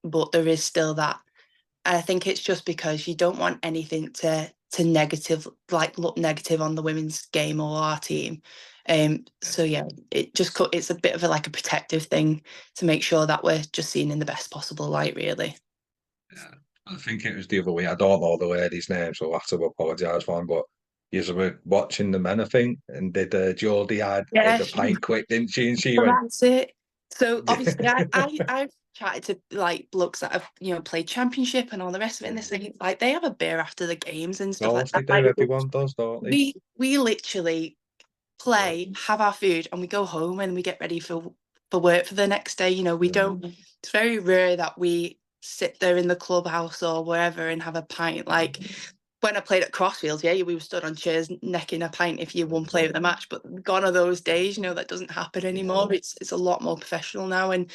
but there is still that. And I think it's just because you don't want anything to negative, like look negative on the women's game or our team. So yeah, it's a bit of like a protective thing to make sure that we're just seen in the best possible light, really. yeah. I think it was the other way. I don't know the lady's name, so I'll have to apologise for him. But you were watching the men, I think, and did Geordie had Yeah, a pint quick, didn't she? And she well, went, that's it. So obviously, "Of I've chatted to like blokes that have played championship and all the rest of it, and this thing, like they have a beer after the games and stuff like course they that. do. Like Everyone does, don't they?" we literally play, have our food, and we go home and we get ready for work for the next day. We don't. It's very rare that we sit there in the clubhouse or wherever and have a pint. Like when I played at Crosfields, yeah, we were stood on chairs necking a pint if you won play of the match. But gone are those days. That doesn't happen anymore. It's a lot more professional now. And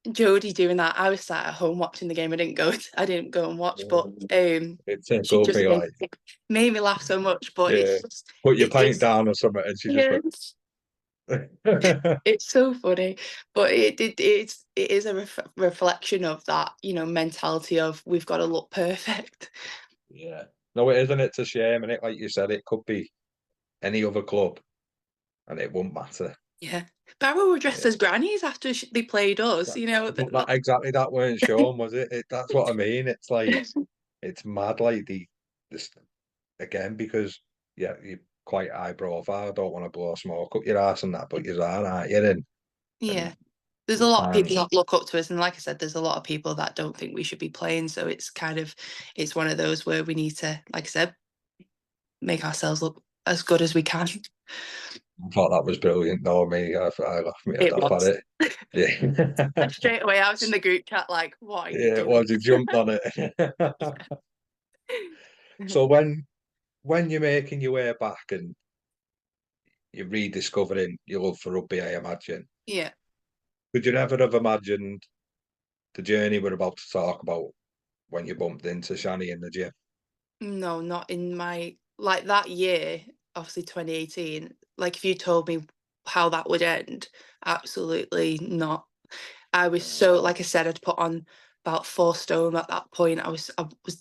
Jodie doing that, I was sat at home watching the game. I didn't go and watch, but It's a she good just be like, made me laugh so much. But yeah, it's just put your pint it's down or something, and she just yeah. went. It's so funny, but it is a reflection of that, mentality of we've got to look perfect. Yeah, no, it isn't. It's a shame, and like you said, it could be any other club, and it won't matter. Yeah, Barrow were dressed Yeah. as grannies after they played us. But that exactly that weren't shown, was it? That's what I mean. It's like it's mad, like this again because yeah, you quite high profile. I don't want to blow smoke up your ass and that, but you are, aren't you? Yeah, And there's a lot of people sometimes that look up to us, and like I said, there's a lot of people that don't think we should be playing. So it's one of those where we need to, like I said, make ourselves look as good as we can. I thought that was brilliant. No, me, I laughed me head It off at was. it. Yeah, And straight away, I was in the group chat like, "What are you yeah, it doing?" was. You jumped on it. So when you're making your way back and you're rediscovering your love for rugby, I imagine. Yeah. Could you never have imagined the journey we're about to talk about when you bumped into Shani in the gym? No, not in my like that year, obviously 2018. Like if you told me how that would end, absolutely not. I was so, like I said, I'd put on about 4 stone at that point. I was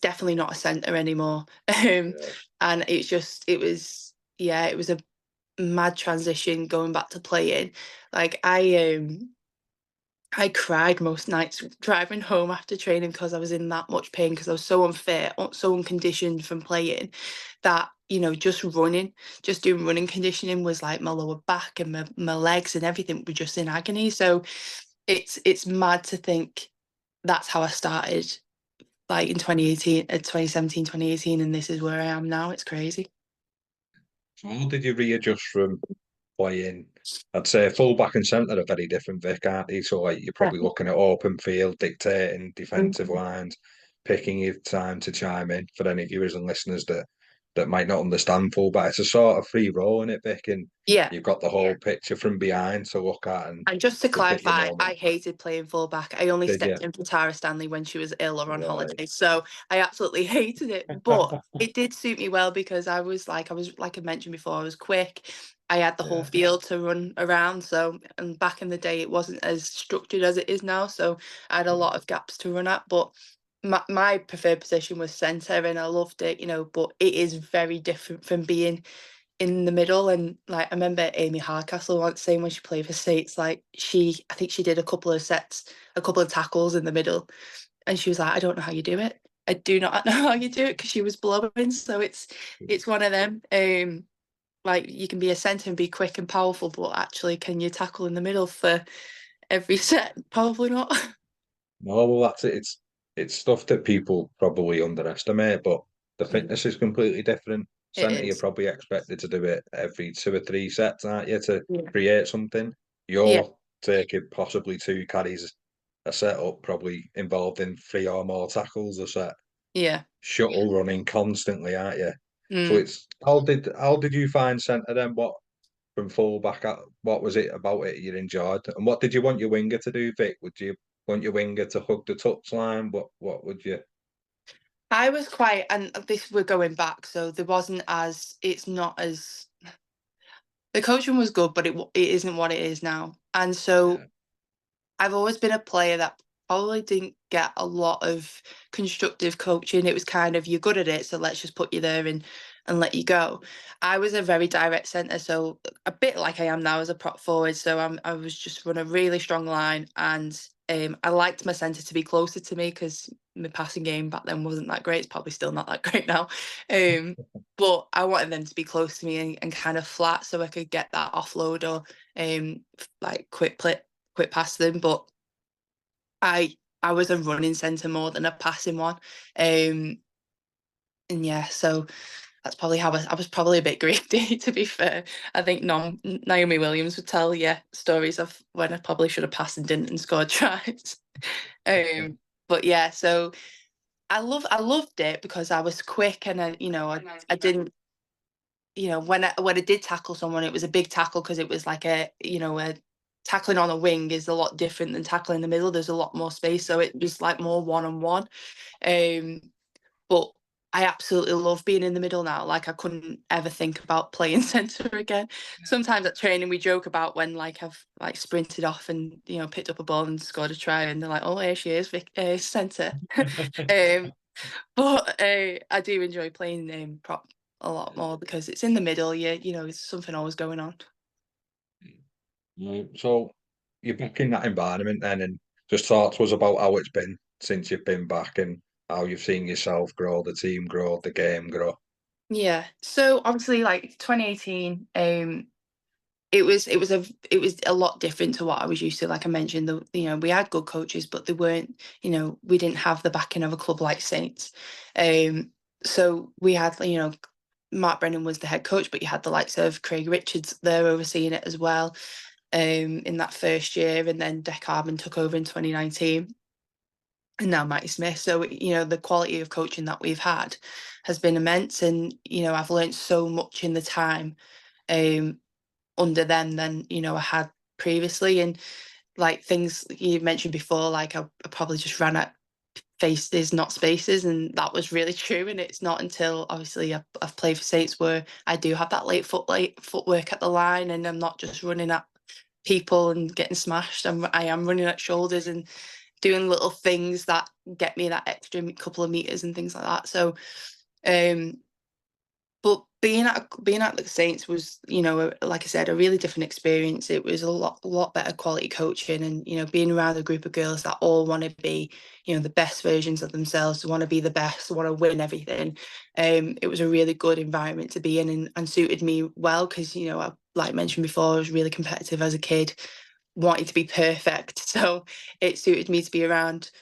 definitely not a centre anymore. Yeah, And yeah, it was a mad transition going back to playing. Like I cried most nights driving home after training because I was in that much pain, because I was so unfit, so unconditioned from playing that, just doing running conditioning was like my lower back and my legs and everything were just in agony. So it's mad to think that's how I started, like in 2018, 2017, 2018, and this is where I am now. It's crazy. so how did you readjust from playing? I'd say fullback and centre are very different, Vic, aren't they? So like you're probably looking at open field, dictating defensive lines, picking your time to chime in for any viewers and listeners that might not understand fullback. It's a sort of free role in it, Vic, and Yeah. you've got the whole picture from behind to look at and And just to to pick your clarify, I moment. hated playing fullback. I only Did you? stepped in for Tara Stanley when she was ill or on Right. holiday. So I absolutely hated it. But it did suit me well, because like I mentioned before, I was quick. I had the whole Yeah. field to run around. So, and back in the day, it wasn't as structured as it is now. So I had a lot of gaps to run at. But my preferred position was centre, and I loved it, but it is very different from being in the middle. And like I remember Amy Hardcastle once saying, when she played for States, like I think she did a couple of tackles in the middle, and she was like, I don't know how you do it. I do not know how you do it, because she was blowing. So it's one of them. Like, you can be a centre and be quick and powerful, but actually, can you tackle in the middle for every set? Probably not. No, well, that's it. It's stuff that people probably underestimate, but the Mm, fitness is completely different. it Centre, you're is. probably expected to do it every 2 or 3 sets, aren't you, to Yeah. create something? Yeah. You're taking possibly 2 carries a set up, probably involved in 3 or more tackles a set. Yeah. Shuttle running constantly, aren't you? So Mm. it's how did you find centre then? What from full back up? What was it about it you enjoyed? And what did you want your winger to do, Vic? Would you want your winger to hug the touchline? What would you? I was quite, and this, we're going back, so there wasn't as, it's not as, the coaching was good, but it isn't what it is now. And so Yeah. I've always been a player that probably didn't get a lot of constructive coaching. It was kind of, you're good at it, so let's just put you there and let you go. I was a very direct centre, so a bit like I am now as a prop forward. So I was just run a really strong line, and I liked my centre to be closer to me, because my passing game back then wasn't that great. It's probably still not that great now. Um, but I wanted them to be close to me and kind of flat, so I could get that offload or like quick past them. But I I was a running centre more than a passing one. Um, and yeah, so that's probably how I was probably a bit greedy, to be fair. I think Naomi Williams would tell stories of when I probably should have passed and didn't and scored tries. um, but yeah, so I loved it because I was quick, and I didn't, when I did tackle someone, it was a big tackle, because it was like a tackling on a wing is a lot different than tackling in the middle. There's a lot more space, so it was like more one on one. Um, but I absolutely love being in the middle now. Like, I couldn't ever think about playing centre again. Sometimes at training we joke about when, like, I've like sprinted off and picked up a ball and scored a try, and they're like, "Oh, here she is, centre." um, but I do enjoy playing prop a lot more, because it's in the middle. There's something always going on. So you're back in that environment then, and just talk to us about how it's been since you've been back and how you've seen yourself grow, the team grow, the game grow. Yeah. So obviously, like 2018, it was a lot different to what I was used to. Like I mentioned, we had good coaches, but they weren't, we didn't have the backing of a club like Saints. So we had, Mark Brennan was the head coach, but you had the likes of Craig Richards there overseeing it as well, in that first year, and then Dec Hardman took over in 2019, and now Matty Smith. So, the quality of coaching that we've had has been immense, and I've learned so much in the time um, under them than I had previously. And like things you mentioned before, like I probably just ran at faces, not spaces, and that was really true. And it's not until obviously I've played for Saints where I do have that late footwork at the line, and I'm not just running at people and getting smashed. I am running at shoulders and doing little things that get me that extra couple of meters and things like that. So um but being at the Saints was, like I said, a really different experience. It was a lot better quality coaching, and being around a group of girls that all want to be, the best versions of themselves, want to be the best, want to win everything. It was a really good environment to be in, and suited me well, because like I mentioned before, I was really competitive as a kid, wanting to be perfect. So it suited me to be around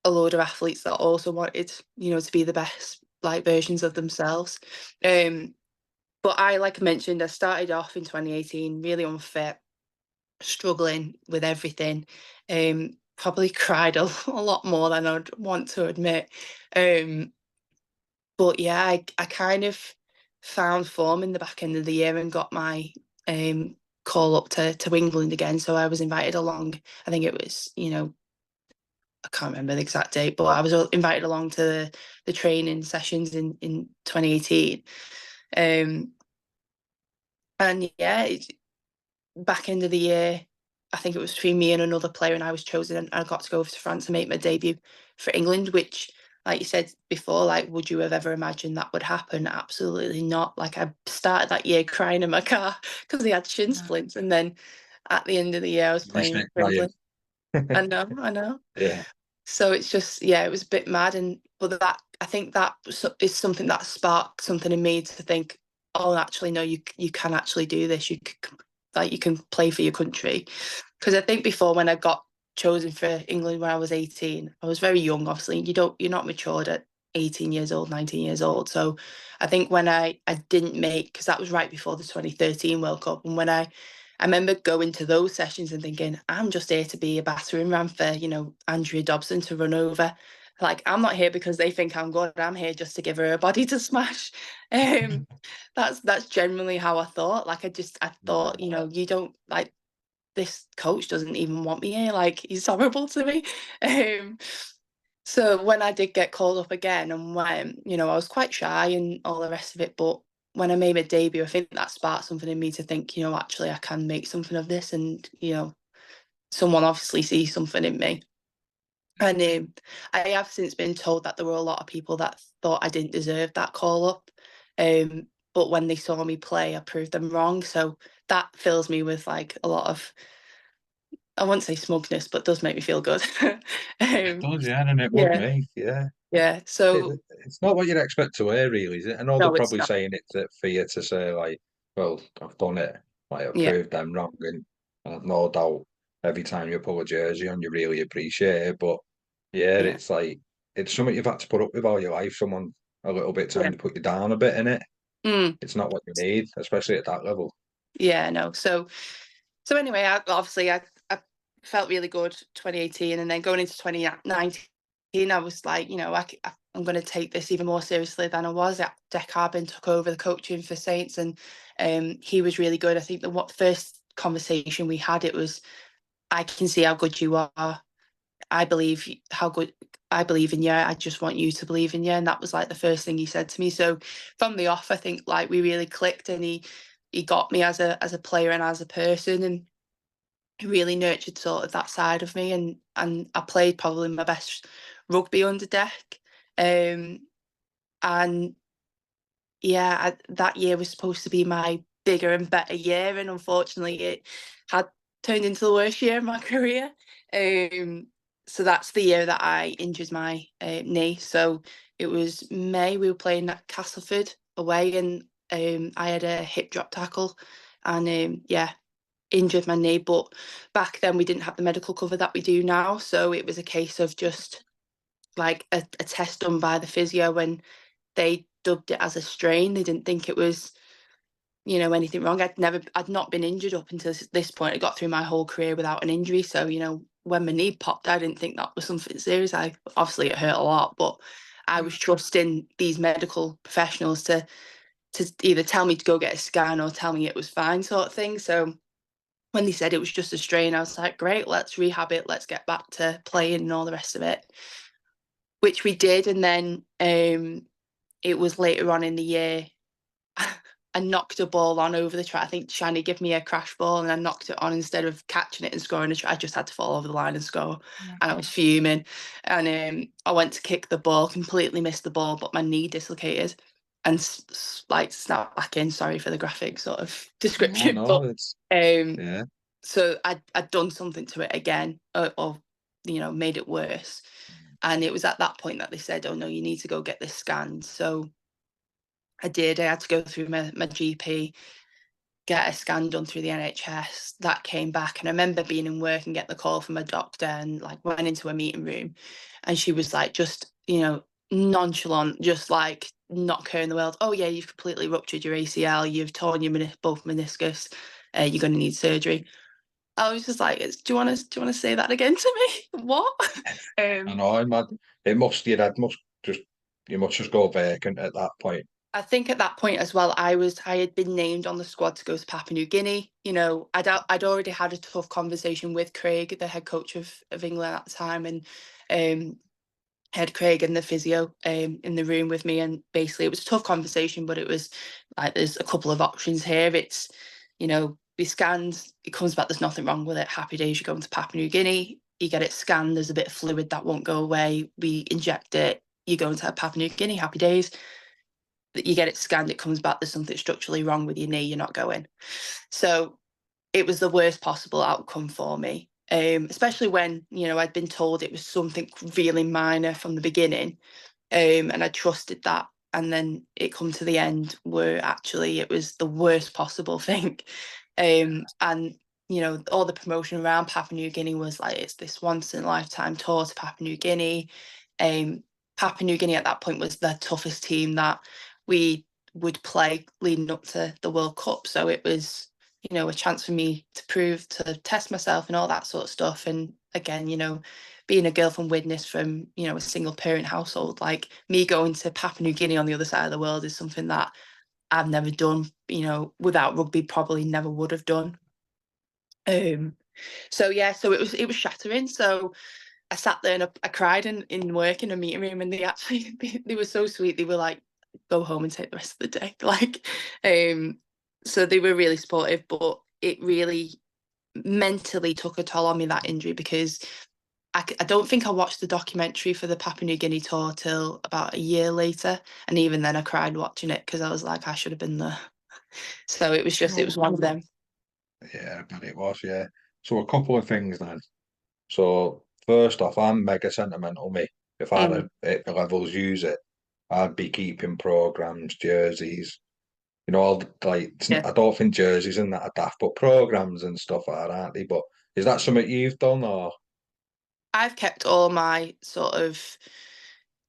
a load of athletes that also wanted, to be the best like versions of themselves. Um, but like I mentioned, I started off in 2018 really unfit, struggling with everything. Probably cried a lot more than I'd want to admit. Um, but yeah, I kind of found form in the back end of the year and got my call up to England again. So I was invited along. I think it was, I can't remember the exact date, but I was invited along to the training sessions in 2018. Um, and yeah, back end of the year, I think it was between me and another player, and I was chosen, and I got to go over to France and make my debut for England, which, like you said before, like, would you have ever imagined that would happen? Absolutely not. Like, I started that year crying in my car because I had shin splints, and then at the end of the year, I was You missed playing it, for Ryan. England. I know. Yeah. So it's just, yeah, it was a bit mad. And but that, I think that is something that sparked something in me to think, oh, actually, no, you can actually do this. You can play for your country. Because I think before, when I got chosen for England when I was 18, I was very young. Obviously, you're not matured at 18 years old, 19 years old. So I think when I didn't make, because that was right before the 2013 World Cup, and when I remember going to those sessions and thinking, I'm just here to be a battering ram for, Andrea Dobson to run over. Like, I'm not here because they think I'm good. I'm here just to give her a body to smash. Um, that's generally how I thought. Like, I thought, you don't, like, this coach doesn't even want me here. Like, he's horrible to me. Um, so when I did get called up again, and when, I was quite shy and all the rest of it, but when I made my debut, I think that sparked something in me to think, actually I can make something of this, and someone obviously sees something in me. And I have since been told that there were a lot of people that thought I didn't deserve that call up. But when they saw me play, I proved them wrong. So that fills me with like a lot of, I won't say smugness, but does make me feel good. It um, does, yeah, and it would yeah, me, yeah. yeah. It, So it's not what you'd expect to hear, really, is it? I know they're no, it's probably not. saying it for you to say, like, well, I've done it, like, I've Yeah, proved them wrong, and I've no doubt every time you pull a jersey on, you really appreciate it. But yeah, yeah, it's like, it's something you've had to put up with all your life. Someone a little bit yeah. trying to put you down a bit in it. Mm, It's not what you need, especially at that level. yeah, no. So anyway, I felt really good 2018, and then going into 2019, I was like, I'm going to take this even more seriously than I was. Dec Harbin took over the coaching for Saints, and he was really good. I think the first conversation we had, it was, I can see how good you are. I believe how good I believe in you. I just want you to believe in you. And that was like the first thing he said to me. So from the off, I think like we really clicked, and he got me as a player and as a person, and really nurtured sort of that side of me, and I played probably my best rugby under Deck. And yeah, that year was supposed to be my bigger and better year, and unfortunately it had turned into the worst year of my career. Um, so that's the year that I injured my knee. So it was May, we were playing at Castleford away, and I had a hip drop tackle, and yeah, injured my knee. But back then we didn't have the medical cover that we do now, so it was a case of just like a test done by the physio, when they dubbed it as a strain. They didn't think it was, anything wrong. I'd not been injured up until this point. I got through my whole career without an injury. So, when my knee popped, I didn't think that was something serious. Obviously it hurt a lot, but I was trusting these medical professionals to either tell me to go get a scan or tell me it was fine, sort of thing. So when they said it was just a strain, I was like, great, let's rehab it, let's get back to playing and all the rest of it, which we did. And then it was later on in the year, I knocked a ball on over the try. I think Shani gave me a crash ball, and I knocked it on instead of catching it and scoring a try. I just had to fall over the line and score. And I was fuming. And I went to kick the ball, completely missed the ball, but my knee dislocated and like snapped back in. Sorry for the graphic sort of No, description, no, but it's um, yeah. so I'd done something to it again, or made it worse. And it was at that point that they said, oh no, you need to go get this scanned. So I did. I had to go through my GP, get a scan done through the NHS. That came back. And I remember being in work and getting the call from a doctor, and like went into a meeting room, and she was like, just, nonchalant, just like not caring in the world. Oh yeah, you've completely ruptured your ACL. You've torn your both meniscus. You're going to need surgery. I was just like, do you want to say that again to me? What? I um, know, it must, just, you must just go vacant at that point. I think at that point as well, I had been named on the squad to go to Papua New Guinea. I'd already had a tough conversation with Craig, the head coach of England at the time, and had Craig and the physio in the room with me, and basically it was a tough conversation, but it was like, there's a couple of options here. It's, we scanned, it comes back, there's nothing wrong with it. Happy days, you're going to Papua New Guinea, you get it scanned, there's a bit of fluid that won't go away, we inject it, you go into Papua New Guinea, happy days. You get it scanned, it comes back, there's something structurally wrong with your knee, you're not going. So it was the worst possible outcome for me. especially when, I'd been told it was something really minor from the beginning, and I trusted that. And then it come to the end where actually it was the worst possible thing. And, all the promotion around Papua New Guinea was like, it's this once in a lifetime tour to Papua New Guinea. Papua New Guinea at that point was the toughest team that we would play leading up to the World Cup. So it was, a chance for me to test myself and all that sort of stuff. And again, being a girl from Widnes from, a single parent household, like me going to Papua New Guinea on the other side of the world is something that I've never done, without rugby, probably never would have done. So yeah, so it was shattering. So I sat there and I cried in work in a meeting room, and they were so sweet. They were like, go home and take the rest of the day. Like, so they were really supportive, but it really mentally took a toll on me, that injury, because I don't think I watched the documentary for the Papua New Guinea tour till about a year later. And even then I cried watching it because I was like, I should have been there. So it was one of them. Yeah, but it was, yeah. So a couple of things then. So first off, I'm mega sentimental, me. If I'd Mm, have hit the levels use it, I'd be keeping programs, jerseys, all like yeah. I don't think jerseys and that are daft, but programs and stuff are, aren't they? But is that something you've done or I've kept all my sort of,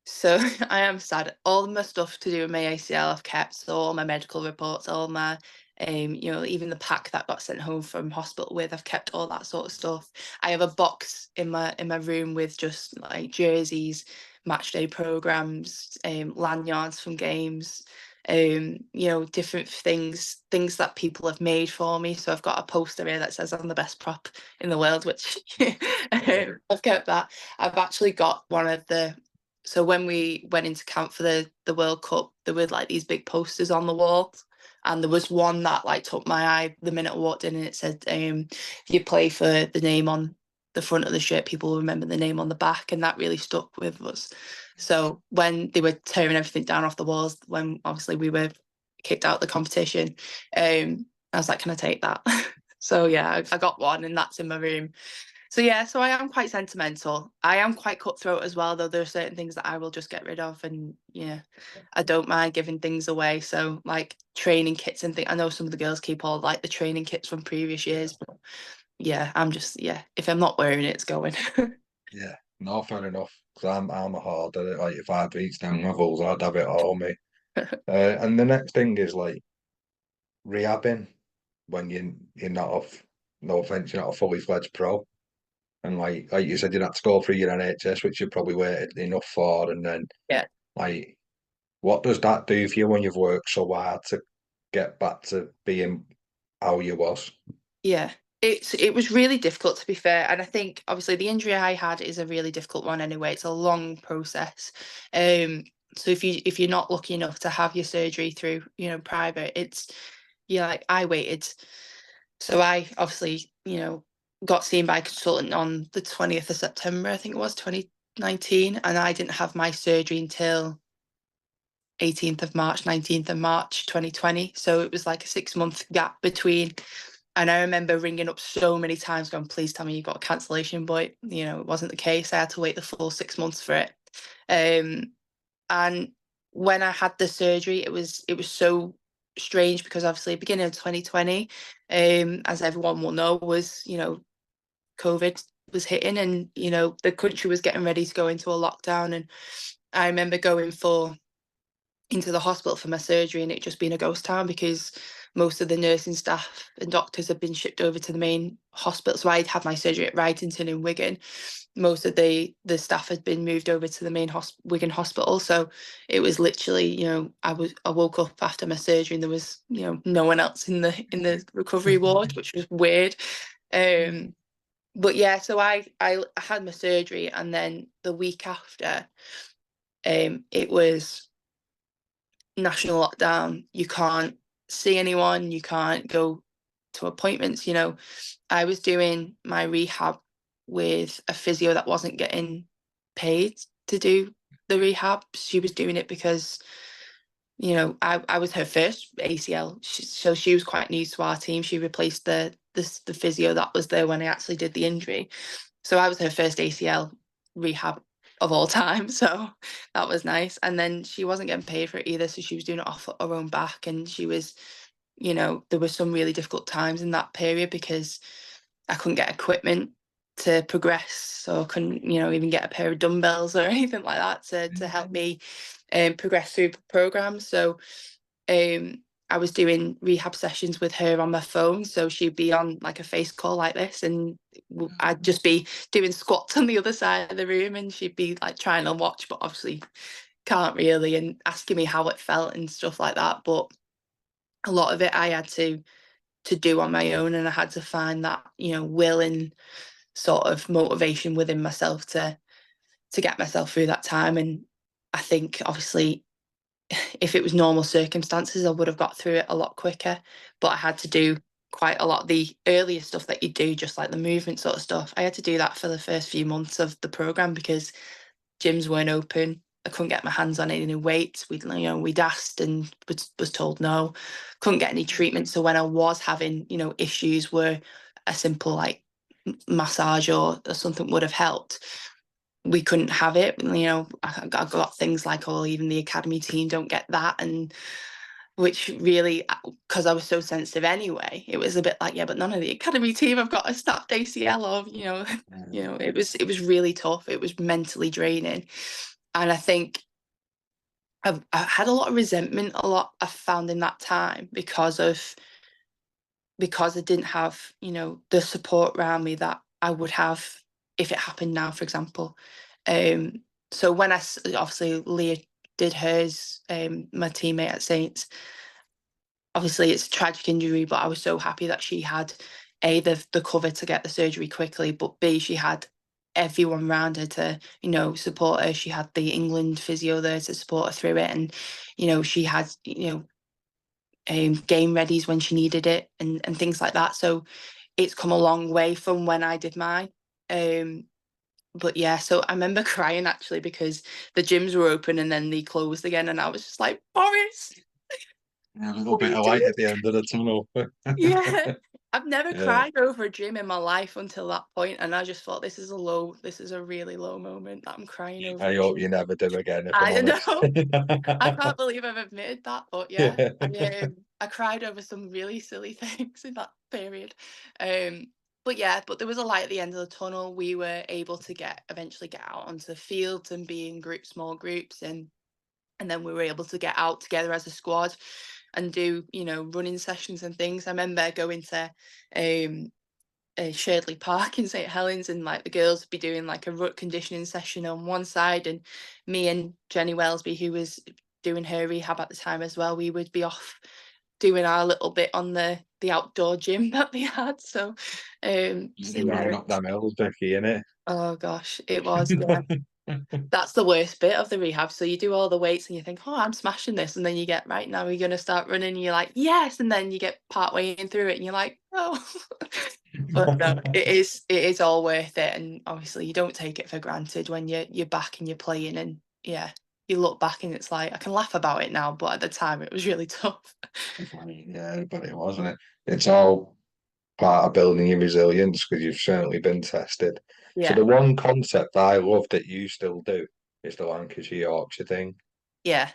so I am sad. All my stuff to do with my ACL I've kept, so all my medical reports, all my, even the pack that got sent home from hospital with, I've kept all that sort of stuff. I have a box in my room with just like jerseys, match day programs, lanyards from games, different things that people have made for me. So I've got a poster here that says I'm the best prop in the world, which I've kept that. I've actually got one of the, so when we went into camp for the World Cup, there were like these big posters on the wall. And there was one that like took my eye the minute I walked in, and it said, if you play for the name on the front of the shirt, people will remember the name on the back. And that really stuck with us. So when they were tearing everything down off the walls, when obviously we were kicked out of the competition, I was like, can I take that? So yeah, I got one, and that's in my room. So yeah, so I am quite sentimental. I am quite cutthroat as well, though. There are certain things that I will just get rid of, and yeah, I don't mind giving things away. So like training kits and things. I know some of the girls keep all like the training kits from previous years, but yeah, I'm just, yeah, if I'm not wearing it, it's going. yeah, no, fair enough. Because I'm a hard at it. Like if I'd reached down levels, I'd have it all me. And the next thing is like rehabbing when you're not off. No offense, you're not a fully fledged pro. And like you said, you had to go through your NHS, which you probably waited enough for, and then Yeah. like, what does that do for you when you've worked so hard to get back to being how you was? Yeah, it was really difficult, to be fair, and I think obviously the injury I had is a really difficult one anyway. It's a long process. So if you're not lucky enough to have your surgery through, private, it's, yeah, like I waited. So I obviously, got seen by a consultant on the 20th of September, I think it was 2019, and I didn't have my surgery until 18th of March, 19th of March 2020. So it was like a 6 month gap between. And I remember ringing up so many times going, please tell me you got a cancellation, but it wasn't the case. I had to wait the full 6 months for it. And when I had the surgery, it was so strange because obviously beginning of 2020, as everyone will know, was, COVID was hitting, and, the country was getting ready to go into a lockdown. And I remember going into the hospital for my surgery and it just being a ghost town because most of the nursing staff and doctors had been shipped over to the main hospital. So I'd had my surgery at Wrightington in Wigan. Most of the staff had been moved over to the main Wigan hospital. So it was literally, I woke up after my surgery and there was, no one else in the recovery ward, which was weird. But yeah, so I had my surgery, and then the week after, it was national lockdown. You can't see anyone, you can't go to appointments. I was doing my rehab with a physio that wasn't getting paid to do the rehab. She was doing it because, I was her first ACL. So she was quite new to our team. She replaced the physio that was there when I actually did the injury. So I was her first ACL rehab of all time. So that was nice. And then she wasn't getting paid for it either. So she was doing it off her own back. And she was, there were some really difficult times in that period because I couldn't get equipment to progress. So I couldn't, even get a pair of dumbbells or anything like that to help me progress through programs. So I was doing rehab sessions with her on my phone. So she'd be on like a face call like this, and I'd just be doing squats on the other side of the room, and she'd be like trying to watch, but obviously can't really, and asking me how it felt and stuff like that. But a lot of it I had to do on my own, and I had to find that, will and sort of motivation within myself to get myself through that time. And I think obviously if it was normal circumstances, I would have got through it a lot quicker. But I had to do quite a lot of the earlier stuff that you do, just like the movement sort of stuff. I had to do that for the first few months of the program because gyms weren't open. I couldn't get my hands on any weights. We'd asked and was told no. Couldn't get any treatment. So when I was having, issues where a simple like massage or something would have helped, we couldn't have it. I got things like, oh, even the academy team don't get that, and which really, because I was so sensitive anyway, it was a bit like, yeah, but none of the academy team have got a snapped ACL, or it was really tough. It was mentally draining, and I think I had a lot of resentment. I found in that time because I didn't have, the support around me that I would have if it happened now, for example. So when obviously Leah did hers, my teammate at Saints, obviously it's a tragic injury, but I was so happy that she had A, the cover to get the surgery quickly, but B, she had everyone around her to, support her. She had the England physio there to support her through it. And, she had, game readies when she needed it and things like that. So it's come a long way from when I did mine. But yeah, so I remember crying actually because the gyms were open and then they closed again, and I was just like, Boris, A little what are bit you of light doing? at the end of the tunnel. Yeah. I've never Yeah. cried over a gym in my life until that point, and I just thought this is a really low moment that I'm crying over I a hope you gym. never do again, if I'm I honest. know. I can't believe I've admitted that, but yeah, Yeah. I cried over some really silly things in that period. Um, but yeah, but there was a light at the end of the tunnel. We were able to eventually get out onto the fields and be in small groups, and then we were able to get out together as a squad and do, running sessions and things. I remember going to Sherdley Park in St Helens, and like the girls would be doing like a rut conditioning session on one side, and me and Jenny Wellesby, who was doing her rehab at the time as well, we would be off doing our little bit on the outdoor gym that they had. So Running yeah. up them hills, Vicky, innit? Oh gosh, it was, yeah. That's the worst bit of the rehab. So you do all the weights and you think, oh, I'm smashing this. And then you get, right, now we're going to start running. And you're like, yes. And then you get part way in through it and you're like, oh. But no, it is all worth it. And obviously you don't take it for granted when you're back and you're playing. And yeah, you look back and it's like, I can laugh about it now, but at the time it was really tough. Yeah, but it wasn't it. It's all part of building your resilience because you've certainly been tested. So Yeah. the one concept I love that you still do is the Lancashire Yorkshire thing. Yeah.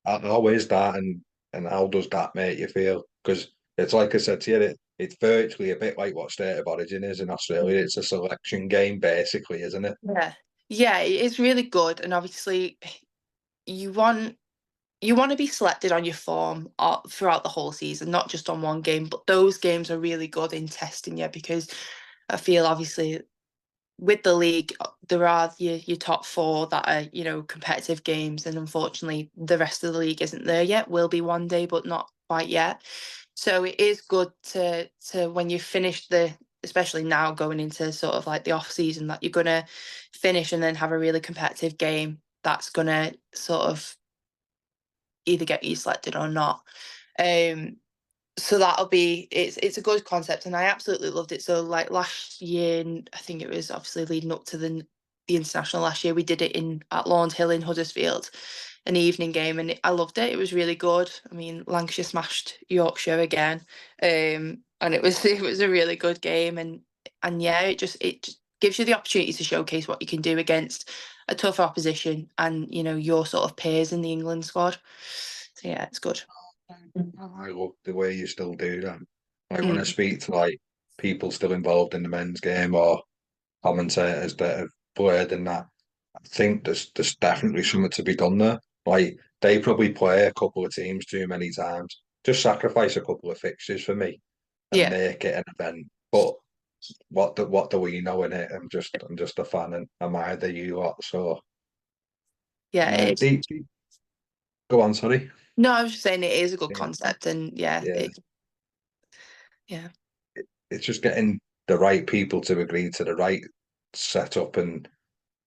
How is that, and how does that make you feel? Because it's like I said to you, it's virtually a bit like what State of Origin is in Australia. It's a selection game, basically, isn't it? Yeah. Yeah, it is really good. And obviously you want to be selected on your form throughout the whole season, not just on one game. But those games are really good in testing you because I feel obviously with the league, there are your top four that are, competitive games. And unfortunately, the rest of the league isn't there yet. Will be one day, but not quite yet. So it is good to when you finish especially now going into sort of like the off season, that you're going to finish and then have a really competitive game that's going to sort of either get you selected or not. Um, so it's a good concept, and I absolutely loved it. So like last year, I think it was obviously leading up to the international last year, we did it at Lawn Hill in Huddersfield, an evening game, and I loved it. It was really good. I mean, Lancashire smashed Yorkshire again. and it was a really good game, and yeah, it just gives you the opportunity to showcase what you can do against a tough opposition and your sort of peers in the England squad. So yeah, it's good. I love the way you still do that. Like when I Mm, speak to like people still involved in the men's game or commentators that have played in that, I think there's definitely something to be done there. Like they probably play a couple of teams too many times. Just sacrifice a couple of fixtures for me and yeah, make it an event. But what do we know in it? I'm just a fan and I'm either you lot. So yeah, it is. go on, sorry. No, I was just saying it is a good Yeah, concept, and yeah, yeah. yeah, It's just getting the right people to agree to the right setup and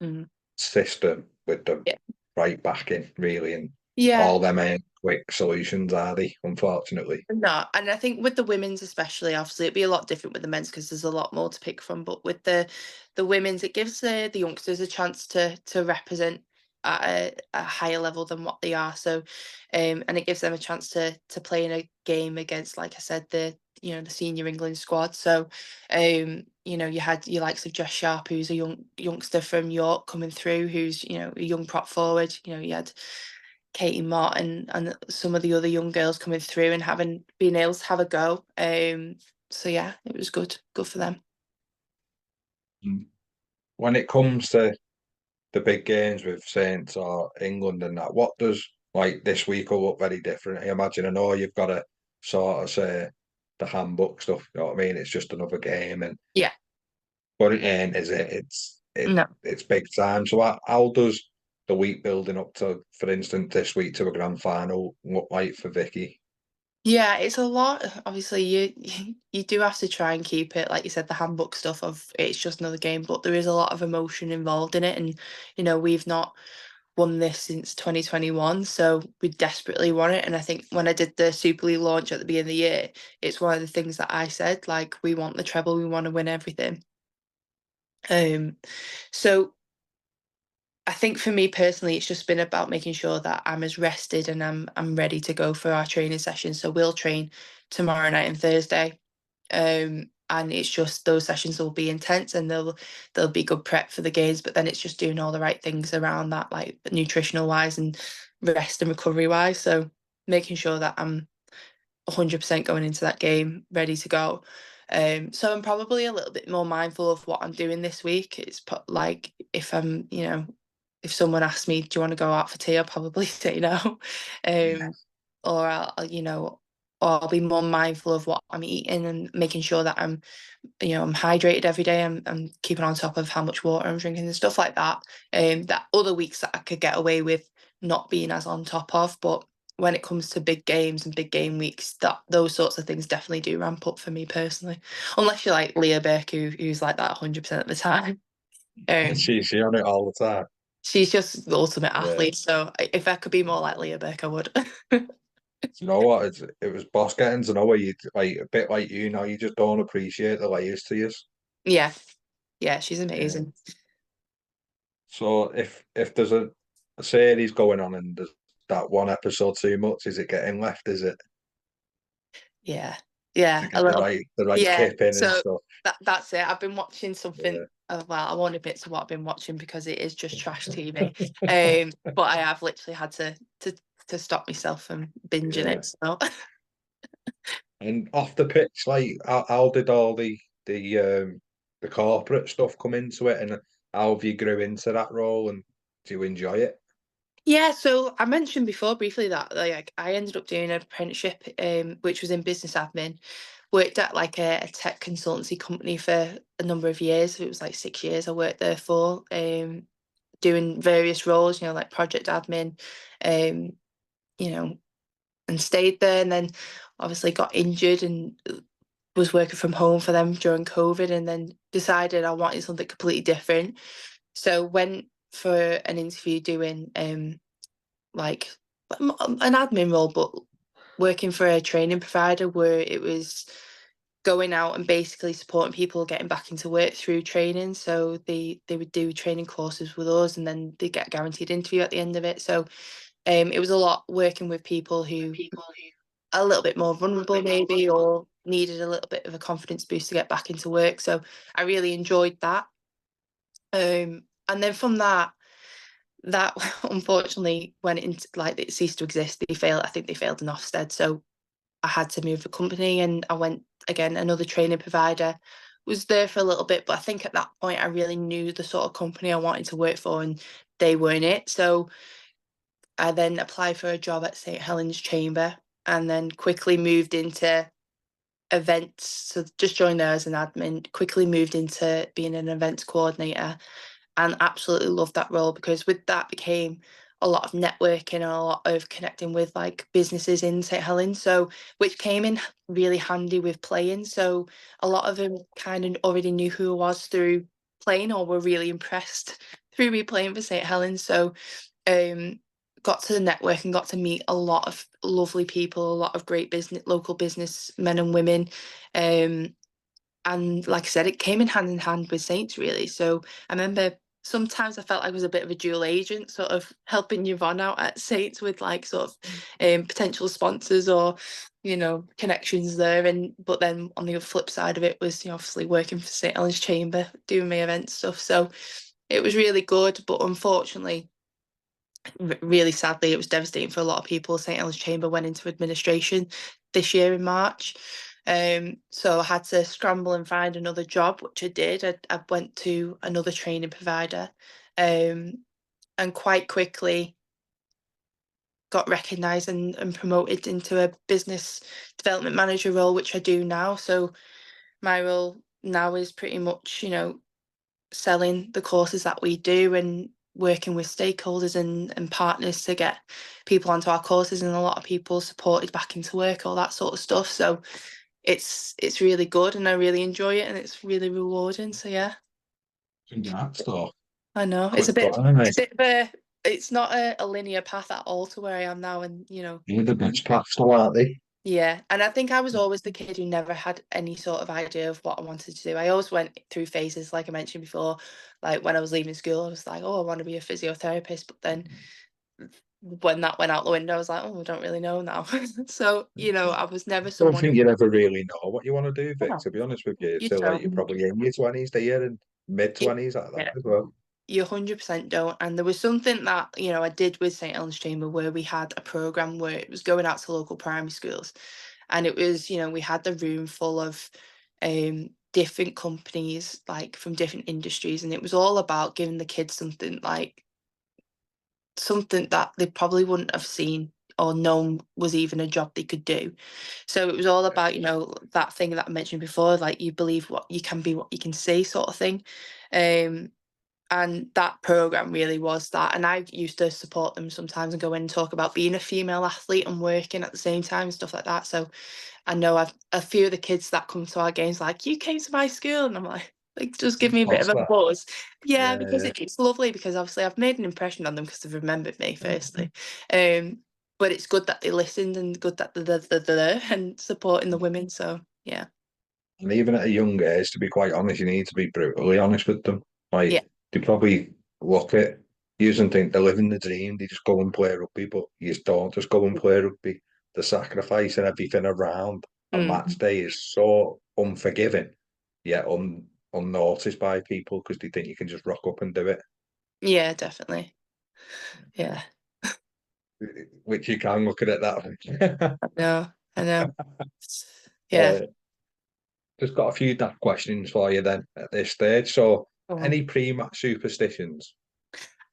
mm, system with the yeah, right backing, really. And yeah. all them ain't quick solutions, are they? Unfortunately. No, and I think with the women's especially, obviously it'd be a lot different with the men's because there's a lot more to pick from. But with the women's, it gives the youngsters a chance to represent at a higher level than what they are. So, and it gives them a chance to play in a game against, like I said, the senior England squad. So, you had your likes of Jess Sharp, who's a youngster from York coming through, who's a young prop forward. You had Katie Mott and some of the other young girls coming through and been able to have a go. So yeah, it was good for them. Mm. When it comes to the big games with Saints or England and that, what does like this week will look very different? I imagine. I know you've got to sort of say the handbook stuff. You know what I mean? It's just another game, and Yeah, but it ain't, is it? no. It's big time. So how does the week building up to, for instance, this week to a grand final look like for Vicky? Yeah, it's a lot. Obviously, you do have to try and keep it, like you said, the handbook stuff of it's just another game, but there is a lot of emotion involved in it, and we've not won this since 2021, so we desperately want it. And I think when I did the Super League launch at the beginning of the year, it's one of the things that I said, like we want the treble, we want to win everything. Um, so I think for me personally, it's just been about making sure that I'm as rested and I'm ready to go for our training session. So we'll train tomorrow night and Thursday. And it's just those sessions will be intense and they'll be good prep for the games, but then it's just doing all the right things around that, like nutritional wise and rest and recovery wise. So making sure that I'm 100% going into that game ready to go. So I'm probably a little bit more mindful of what I'm doing this week. Like if if someone asks me, do you want to go out for tea? I'll probably say no. Yeah. Um, or or I'll be more mindful of what I'm eating and making sure that I'm hydrated every day. I'm keeping on top of how much water I'm drinking and stuff like that. That other weeks that I could get away with not being as on top of, but when it comes to big games and big game weeks, that those sorts of things definitely do ramp up for me personally. Unless you're like Leah Burke, who's like that 100% of the time. Um, She on it all the time. she's just the ultimate Yeah. athlete. So if I could be more like Leah Burke, I would. You know what? It was boss getting to know where you like a bit like you know, you just don't appreciate the layers to you. Yeah, yeah, she's Yeah. amazing. So if there's a series going on and there's that one episode too much, is it getting left? Is it Yeah, yeah, to a get the little. right Yeah, kip in and so stuff? that's it. I've been watching something. Yeah. Well, I won't admit to what I've been watching because it is just trash TV. But I have literally had to stop myself from binging Yeah. it. So And off the pitch, like how did all the corporate stuff come into it, and how have you grew into that role, and do you enjoy it? yeah, so I mentioned before briefly that like I ended up doing an apprenticeship, which was in business admin. Worked at like a tech consultancy company for a number of years. It was like 6 years I worked there for, doing various roles, like project admin, um, you know, and stayed there. And then obviously got injured and was working from home for them during COVID, and then decided I wanted something completely different. So went for an interview doing like an admin role, but working for a training provider where it was going out and basically supporting people getting back into work through training. So they would do training courses with us, and then they get a guaranteed interview at the end of it. So it was a lot working with people who a little bit more vulnerable maybe, or needed a little bit of a confidence boost to get back into work. So I really enjoyed that. And then from that unfortunately went into, like, it ceased to exist. They failed. I think they failed in Ofsted. So I had to move the company, and I went again, another training provider. Was there for a little bit, but I think at that point I really knew the sort of company I wanted to work for, and they weren't it. So I then applied for a job at St Helens Chamber, and then quickly moved into events. So just joined there as an admin, quickly moved into being an events coordinator, and absolutely loved that role, because with that became a lot of networking and a lot of connecting with like businesses in St Helens, so which came in really handy with playing. So a lot of them kind of already knew who I was through playing, or were really impressed through me playing for St Helens. So um got to network and got to meet a lot of lovely people, a lot of great local business men and women. um and like I said, it came in hand with Saints, really. So I remember sometimes I felt like I was a bit of a dual agent, sort of helping Yvonne out at Saints with like sort of potential sponsors, or connections there. And but then on the flip side of it was, obviously working for St Helens Chamber, doing my event stuff. So it was really good, but unfortunately, really sadly, it was devastating for a lot of people. St Helens Chamber went into administration this year in March. So I had to scramble and find another job, which I did. I went to another training provider, and quite quickly got recognised and promoted into a business development manager role, which I do now. So my role now is pretty much, selling the courses that we do, and working with stakeholders and partners to get people onto our courses, and a lot of people supported back into work, all that sort of stuff. So it's really good, and I really enjoy it, and it's really rewarding. So yeah, Congrats, though. I know it's Good try. a bit of a it's not a linear path at all to where I am now, and You're the best paths, though, aren't they? yeah. And I think I was always the kid who never had any sort of idea of what I wanted to do. I always went through phases, like I mentioned before, like when I was leaving school, I was like, oh, I want to be a physiotherapist. But then when that went out the window, I was like, oh, I don't really know now. So, I was never I don't someone think who, you ever really know what you want to do, Vic. oh, To be honest with you, it's you still like you're don't. probably in your 20s, there, and mid You, 20s like that yeah, as well. you 100% don't. And there was something that, I did with St. Helens Chamber, where we had a program where it was going out to local primary schools. And it was, we had the room full of different companies, like from different industries. And it was all about giving the kids something that they probably wouldn't have seen or known was even a job they could do. So it was all Yeah. about, that thing that I mentioned before, like you believe what you can be, what you can see, sort of thing. Um, and that program really was that. And I used to support them sometimes and go in and talk about being a female athlete and working at the same time and stuff like that. So I know a few of the kids that come to our games like, you came to my school, and I'm like just give me a bit of What's a that? buzz. Yeah, because Yeah, it's lovely, because obviously I've made an impression on them because they've remembered me firstly. Um, but it's good that they listened, and good that they're there and supporting the yeah. women. So yeah, And even at a young age, to be quite honest, you need to be brutally honest with them. yeah, Like, they probably look at you and think they're living the dream. They just go and play rugby, but you don't just go and play rugby. The sacrifice and everything around a match mm, day is so unforgiving, yet unnoticed by people because they think you can just rock up and do it, yeah, definitely, yeah. which you can look at it that way. I know, yeah. uh, just got a few daft questions for you then at this stage. So, any pre-match superstitions?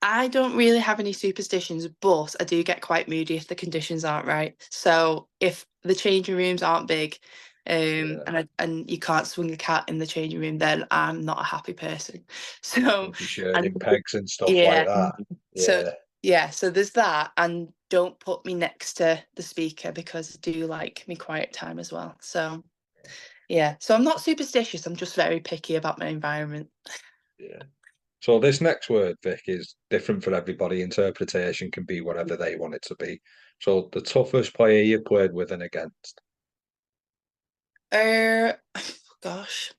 I don't really have any superstitions, but I do get quite moody if the conditions aren't right. So if the changing rooms aren't big, Yeah, and you can't swing a cat in the changing room, then I'm not a happy person. So, if you're shared and in pegs and stuff like yeah, that. so Yeah, yeah, so there's that, and don't put me next to the speaker, because I do like me quiet time as well. So yeah, so I'm not superstitious. I'm just very picky about my environment. yeah. So this next word, Vic, is different for everybody. Interpretation can be whatever they want it to be. So the toughest player you played with and against. Gosh.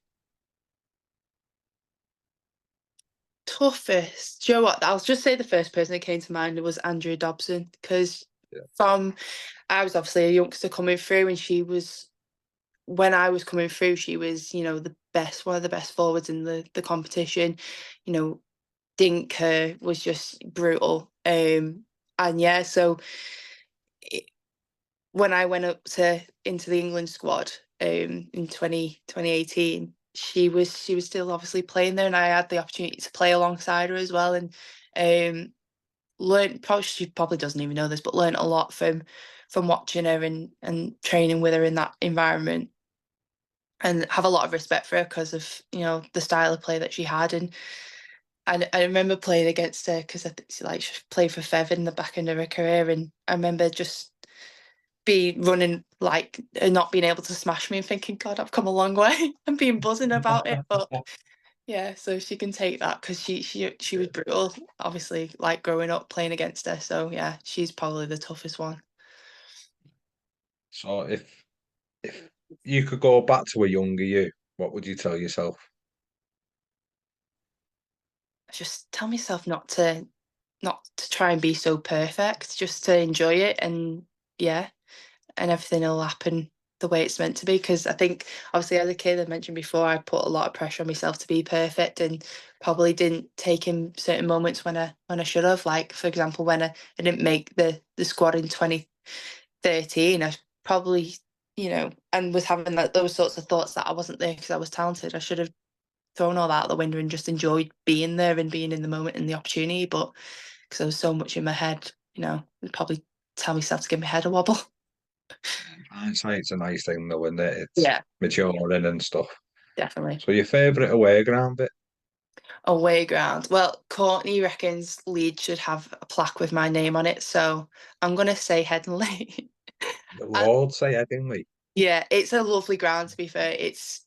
Toughest. Do you know what? I'll just say the first person that came to mind was Andrew Dobson, because Yeah, from I was obviously a youngster coming through, and when I was coming through, she was, one of the best forwards in the competition. You know, Dink her was just brutal. And yeah, so it, when I went up into the England squad in 2018, she was still obviously playing there, and I had the opportunity to play alongside her as well, and um, learned. Probably she probably doesn't even know this, but learned a lot from watching her and training with her in that environment, and have a lot of respect for her because of the style of play that she had. And I remember playing against her because I think she played for Fev in the back end of her career, and I remember just be running like and not being able to smash me and thinking, God, I've come a long way and being buzzing about it. But yeah, so she can take that because she was brutal, obviously, like growing up playing against her. So yeah, she's probably the toughest one. So if you could go back to a younger you, what would you tell yourself? Just tell myself not to try and be so perfect, just to enjoy it, and yeah, and everything will happen the way it's meant to be. Because I think, obviously, as a kid, I mentioned before, I put a lot of pressure on myself to be perfect, and probably didn't take in certain moments when I should have. Like, for example, when I didn't make the squad in 2013, I probably, and was having those sorts of thoughts that I wasn't there because I was talented. I should have thrown all that out the window and just enjoyed being there and being in the moment and the opportunity. But because there was so much in my head, I'd probably tell myself to give my head a wobble. Hindsight's a nice thing though, isn't it? It's Yeah, maturing and stuff. definitely. So your favourite away ground bit? Away ground. Well, Courtney reckons Leeds should have a plaque with my name on it, so I'm gonna say Headingley. The And Lord say Headingley. yeah, it's a lovely ground to be fair. It's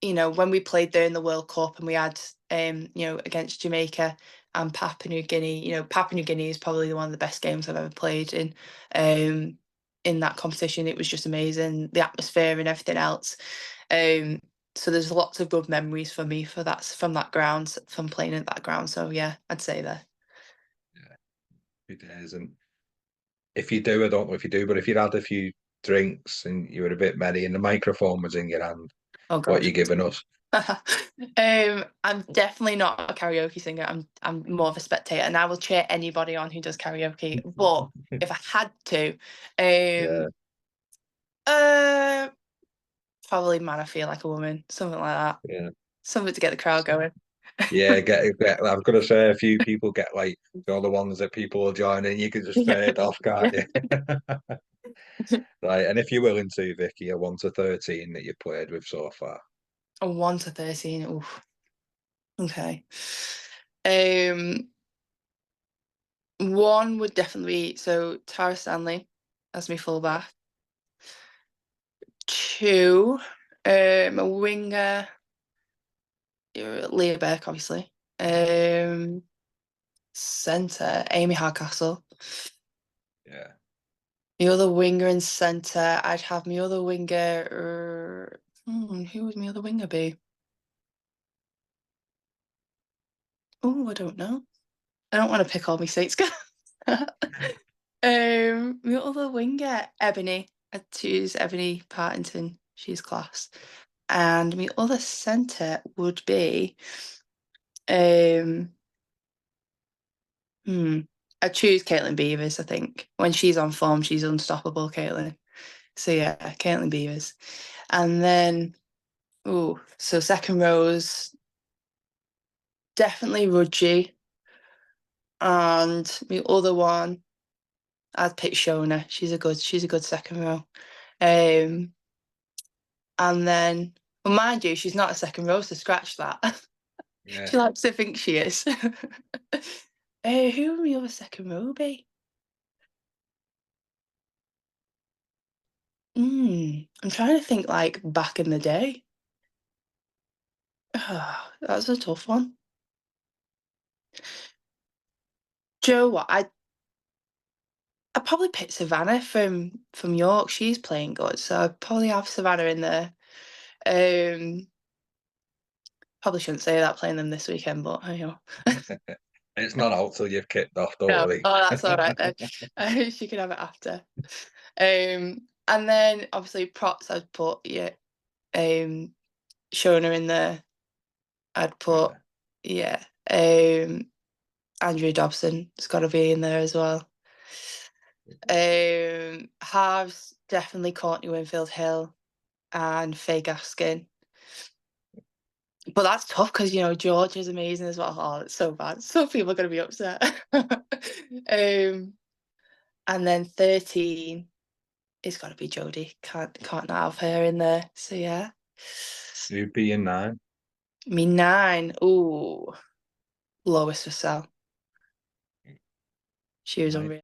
when we played there in the World Cup and we had against Jamaica and Papua New Guinea, Papua New Guinea is probably one of the best games I've ever played in that competition. It was just amazing, the atmosphere and everything else. Um so there's lots of good memories for me from that ground, from playing at that ground. So yeah, I'd say there. Yeah, it is. And if you do, I don't know if you do, but if you'd had a few drinks and you were a bit merry and the microphone was in your hand, Oh what God. you giving us? I'm definitely not a karaoke singer. I'm more of a spectator, and I will cheer anybody on who does karaoke. But if I had to, Yeah, um, uh, probably "Man, I Feel Like a Woman," something like that, yeah. something to get the crowd going. Yeah, get I've got to say a few people get like the other ones that people will join and you can just Yeah, fade off, can't yeah. you? Right, and if you're willing to, Vicky, a 1 to 13 that you've played with so far. A 1 to 13. Oof. Okay. Um, One would definitely be Tara Stanley as my fullback. Two, a winger. Leah Burke, obviously. Centre, Amy Hardcastle. Yeah. The other winger and centre, I'd have my other winger. Who would my other winger be? Oh, I don't know. I don't want to pick all my seats. My other winger, Ebony. I'd choose Ebony Partington. She's class. And my other centre would be um Hmm. I choose Caitlin Beavers, I think. When she's on form, she's unstoppable, Caitlin. So yeah, Caitlin Beavers. And then, so second rows, definitely Rudgy. And my other one, I'd pick Shona. She's a good second row. Um, and then, well, mind you, she's not a second row, so scratch that. Yeah. She likes to think she is. Who would my other second row be? I'm trying to think like back in the day. That's a tough one. Joe, what I probably pick Savannah from York. She's playing good, so I'd probably have Savannah in there. Um, Probably shouldn't say that playing them this weekend, but you know. It's not out till you've kicked off, don't No, worry. oh, that's all right then. She can have it after. And then obviously props, I'd put Shona in there. I'd put Yeah. Andrew Dobson. It's got to be in there as well. Halves definitely Courtney Winfield Hill and Faye Gaskin. But that's tough because George is amazing as well. Oh, it's so bad. So people are going to be upset. And then 13, it's got to be Jodie. Can't not have her in there. So yeah. You'd be in 9. Me 9. Ooh, Lois Vassell. She was Right. unreal.